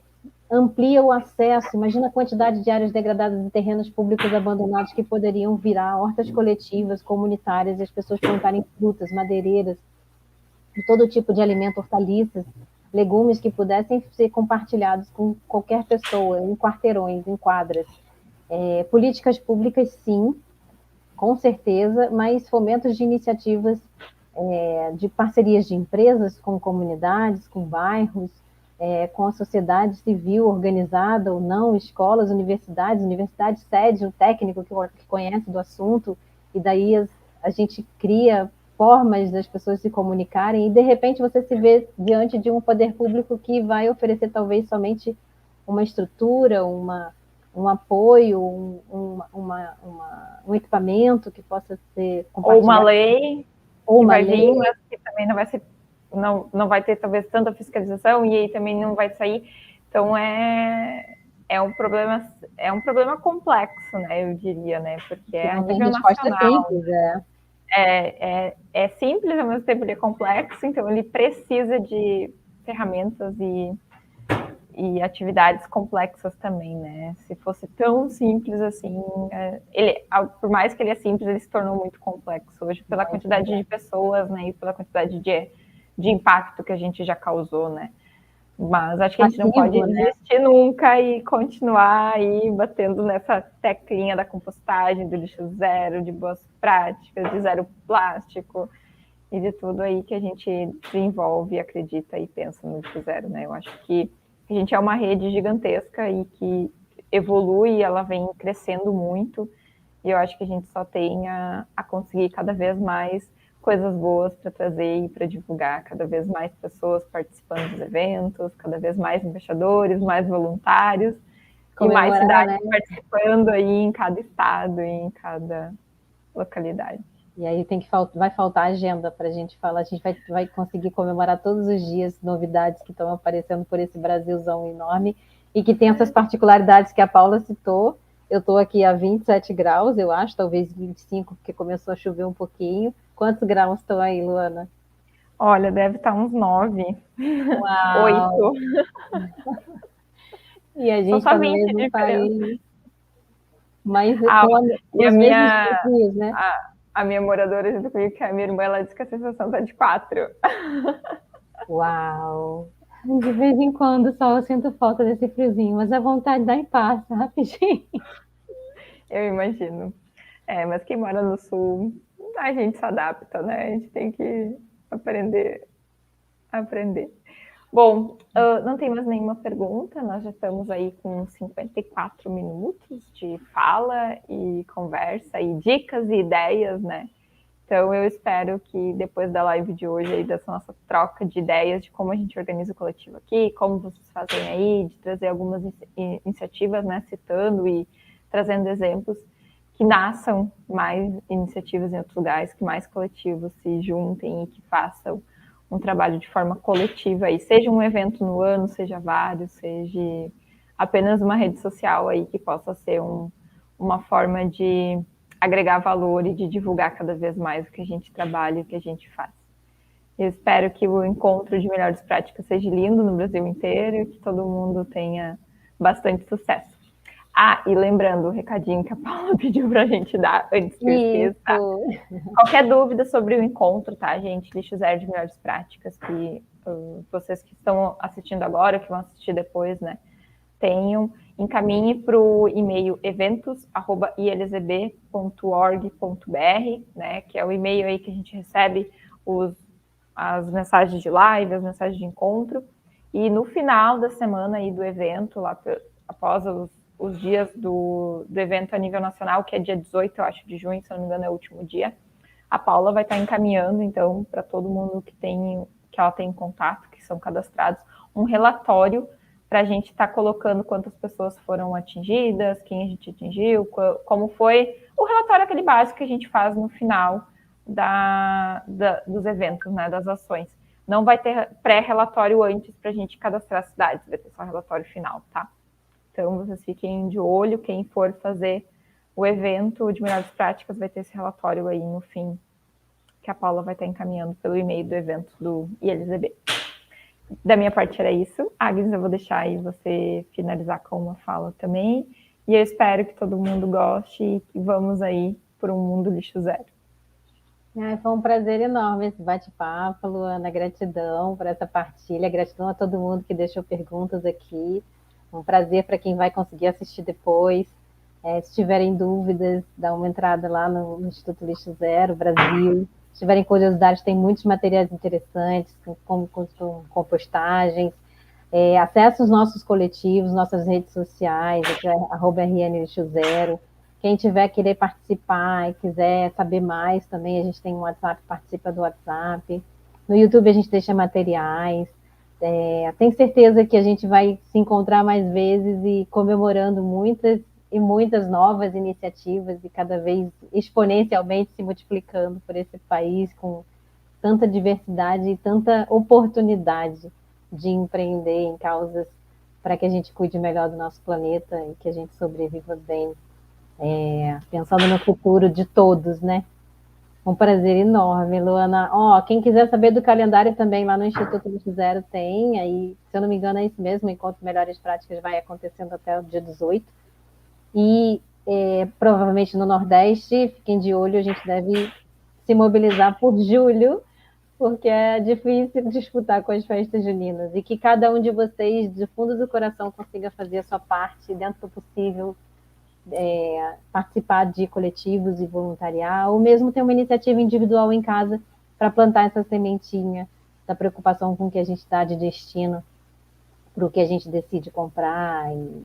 amplia o acesso. Imagina a quantidade de áreas degradadas e terrenos públicos abandonados que poderiam virar hortas coletivas, comunitárias, e as pessoas plantarem frutas, madeireiras, de todo tipo de alimento, hortaliças, legumes que pudessem ser compartilhados com qualquer pessoa, em quarteirões, em quadras. Políticas públicas, sim, com certeza, mas fomentos de iniciativas de parcerias de empresas com comunidades, com bairros, com a sociedade civil organizada ou não, escolas, universidades cede um técnico que conhece do assunto, e daí a gente cria formas das pessoas se comunicarem, e de repente você se vê diante de um poder público que vai oferecer talvez somente uma estrutura, um apoio, um equipamento que possa ser Ou uma compartilhado. lei Ou que uma vai lei. vir, mas que também não vai ser, não vai ter talvez tanta fiscalização e aí também não vai sair. Então é um problema complexo, né? Eu diria, né? Porque Que é a não tem nível resposta nacional. simples, É simples, ao mesmo tempo ele é complexo, então ele precisa de ferramentas e atividades complexas também, né? Se fosse tão simples assim, por mais que ele é simples, ele se tornou muito complexo hoje pela quantidade de pessoas, né? E pela quantidade de impacto que a gente já causou, né? Mas acho que a gente não pode desistir nunca e continuar aí batendo nessa teclinha da compostagem, do lixo zero, de boas práticas, de zero plástico e de tudo aí que a gente desenvolve, acredita e pensa no lixo zero, né? Eu acho que a gente é uma rede gigantesca e que evolui, ela vem crescendo muito, e eu acho que a gente só tem a conseguir cada vez mais coisas boas para trazer e para divulgar, cada vez mais pessoas participando dos eventos, cada vez mais embaixadores, mais voluntários, e mais cidades, né, participando aí em cada estado e em cada localidade. E aí vai faltar agenda para a gente falar, a gente vai conseguir comemorar todos os dias novidades que estão aparecendo por esse Brasilzão enorme e que tem essas particularidades que a Paula citou. Eu estou aqui a 27 graus, eu acho, talvez 25, porque começou a chover um pouquinho. Quantos graus estão aí, Luana? Olha, deve estar uns 9. Uau! 8. E a gente está no mesmo país. Mas com os mesmos desafios, né? A minha moradora junto comigo, que é a minha irmã, ela disse que a sensação está de 4. Uau! De vez em quando só eu sinto falta desse friozinho, mas a vontade dá em passa, rapidinho. Eu imagino. Mas quem mora no sul, a gente se adapta, né? A gente tem que aprender. Bom, não tem mais nenhuma pergunta, nós já estamos aí com 54 minutos de fala e conversa e dicas e ideias, né? Então eu espero que depois da live de hoje, aí, dessa nossa troca de ideias de como a gente organiza o coletivo aqui, como vocês fazem aí, de trazer algumas iniciativas, né, citando e trazendo exemplos, que nasçam mais iniciativas em outros lugares, que mais coletivos se juntem e que façam um trabalho de forma coletiva aí, seja um evento no ano, seja vários, seja apenas uma rede social aí que possa ser uma forma de agregar valor e de divulgar cada vez mais o que a gente trabalha e o que a gente faz. Eu espero que o encontro de melhores práticas seja lindo no Brasil inteiro e que todo mundo tenha bastante sucesso. Ah, e lembrando o recadinho que a Paula pediu para a gente dar antes que eu esqueça. Tá? Qualquer dúvida sobre o encontro, tá, gente? Lixo Zero de Melhores Práticas, que vocês que estão assistindo agora, que vão assistir depois, né, tenham, encaminhe para o e-mail eventos@ilzb.org.br, né, que é o e-mail aí que a gente recebe as mensagens de live, as mensagens de encontro, e no final da semana aí do evento, lá após os dias do evento a nível nacional, que é dia 18, eu acho, de junho, se não me engano, é o último dia, a Paula vai estar encaminhando, então, para todo mundo que ela tem em contato, que são cadastrados, um relatório para a gente estar colocando quantas pessoas foram atingidas, quem a gente atingiu, como foi o relatório aquele básico que a gente faz no final dos eventos, né, das ações. Não vai ter pré-relatório antes para a gente cadastrar as cidades, vai ter só relatório final, tá? Então, vocês fiquem de olho, quem for fazer o evento de melhores práticas vai ter esse relatório aí no fim, que a Paula vai estar encaminhando pelo e-mail do evento do ILZB. Da minha parte era isso. Agnes, eu vou deixar aí você finalizar com uma fala também. E eu espero que todo mundo goste e que vamos aí por um mundo lixo zero. Foi um prazer enorme esse bate-papo, Luana. Gratidão por essa partilha, gratidão a todo mundo que deixou perguntas aqui. Um prazer para quem vai conseguir assistir depois. Se tiverem dúvidas, dá uma entrada lá no Instituto Lixo Zero Brasil. Se tiverem curiosidades, tem muitos materiais interessantes, como compostagens. Acesse os nossos coletivos, nossas redes sociais, aqui é @RN Lixo Zero. Quem tiver querer participar e quiser saber mais também, a gente tem um WhatsApp, participa do WhatsApp. No YouTube a gente deixa materiais. Tenho certeza que a gente vai se encontrar mais vezes e comemorando muitas novas iniciativas e cada vez exponencialmente se multiplicando por esse país com tanta diversidade e tanta oportunidade de empreender em causas para que a gente cuide melhor do nosso planeta e que a gente sobreviva bem. Pensando no futuro de todos, né? Um prazer enorme, Luana. Quem quiser saber do calendário também, lá no Instituto Lixo Zero tem, aí, se eu não me engano, é isso mesmo, o Encontro Melhores Práticas vai acontecendo até o dia 18. E provavelmente no Nordeste, fiquem de olho, a gente deve se mobilizar por julho, porque é difícil disputar com as festas juninas. E que cada um de vocês, do fundo do coração, consiga fazer a sua parte, dentro do possível, participar de coletivos e voluntariar, ou mesmo ter uma iniciativa individual em casa para plantar essa sementinha da preocupação com o que a gente dá de destino para o que a gente decide comprar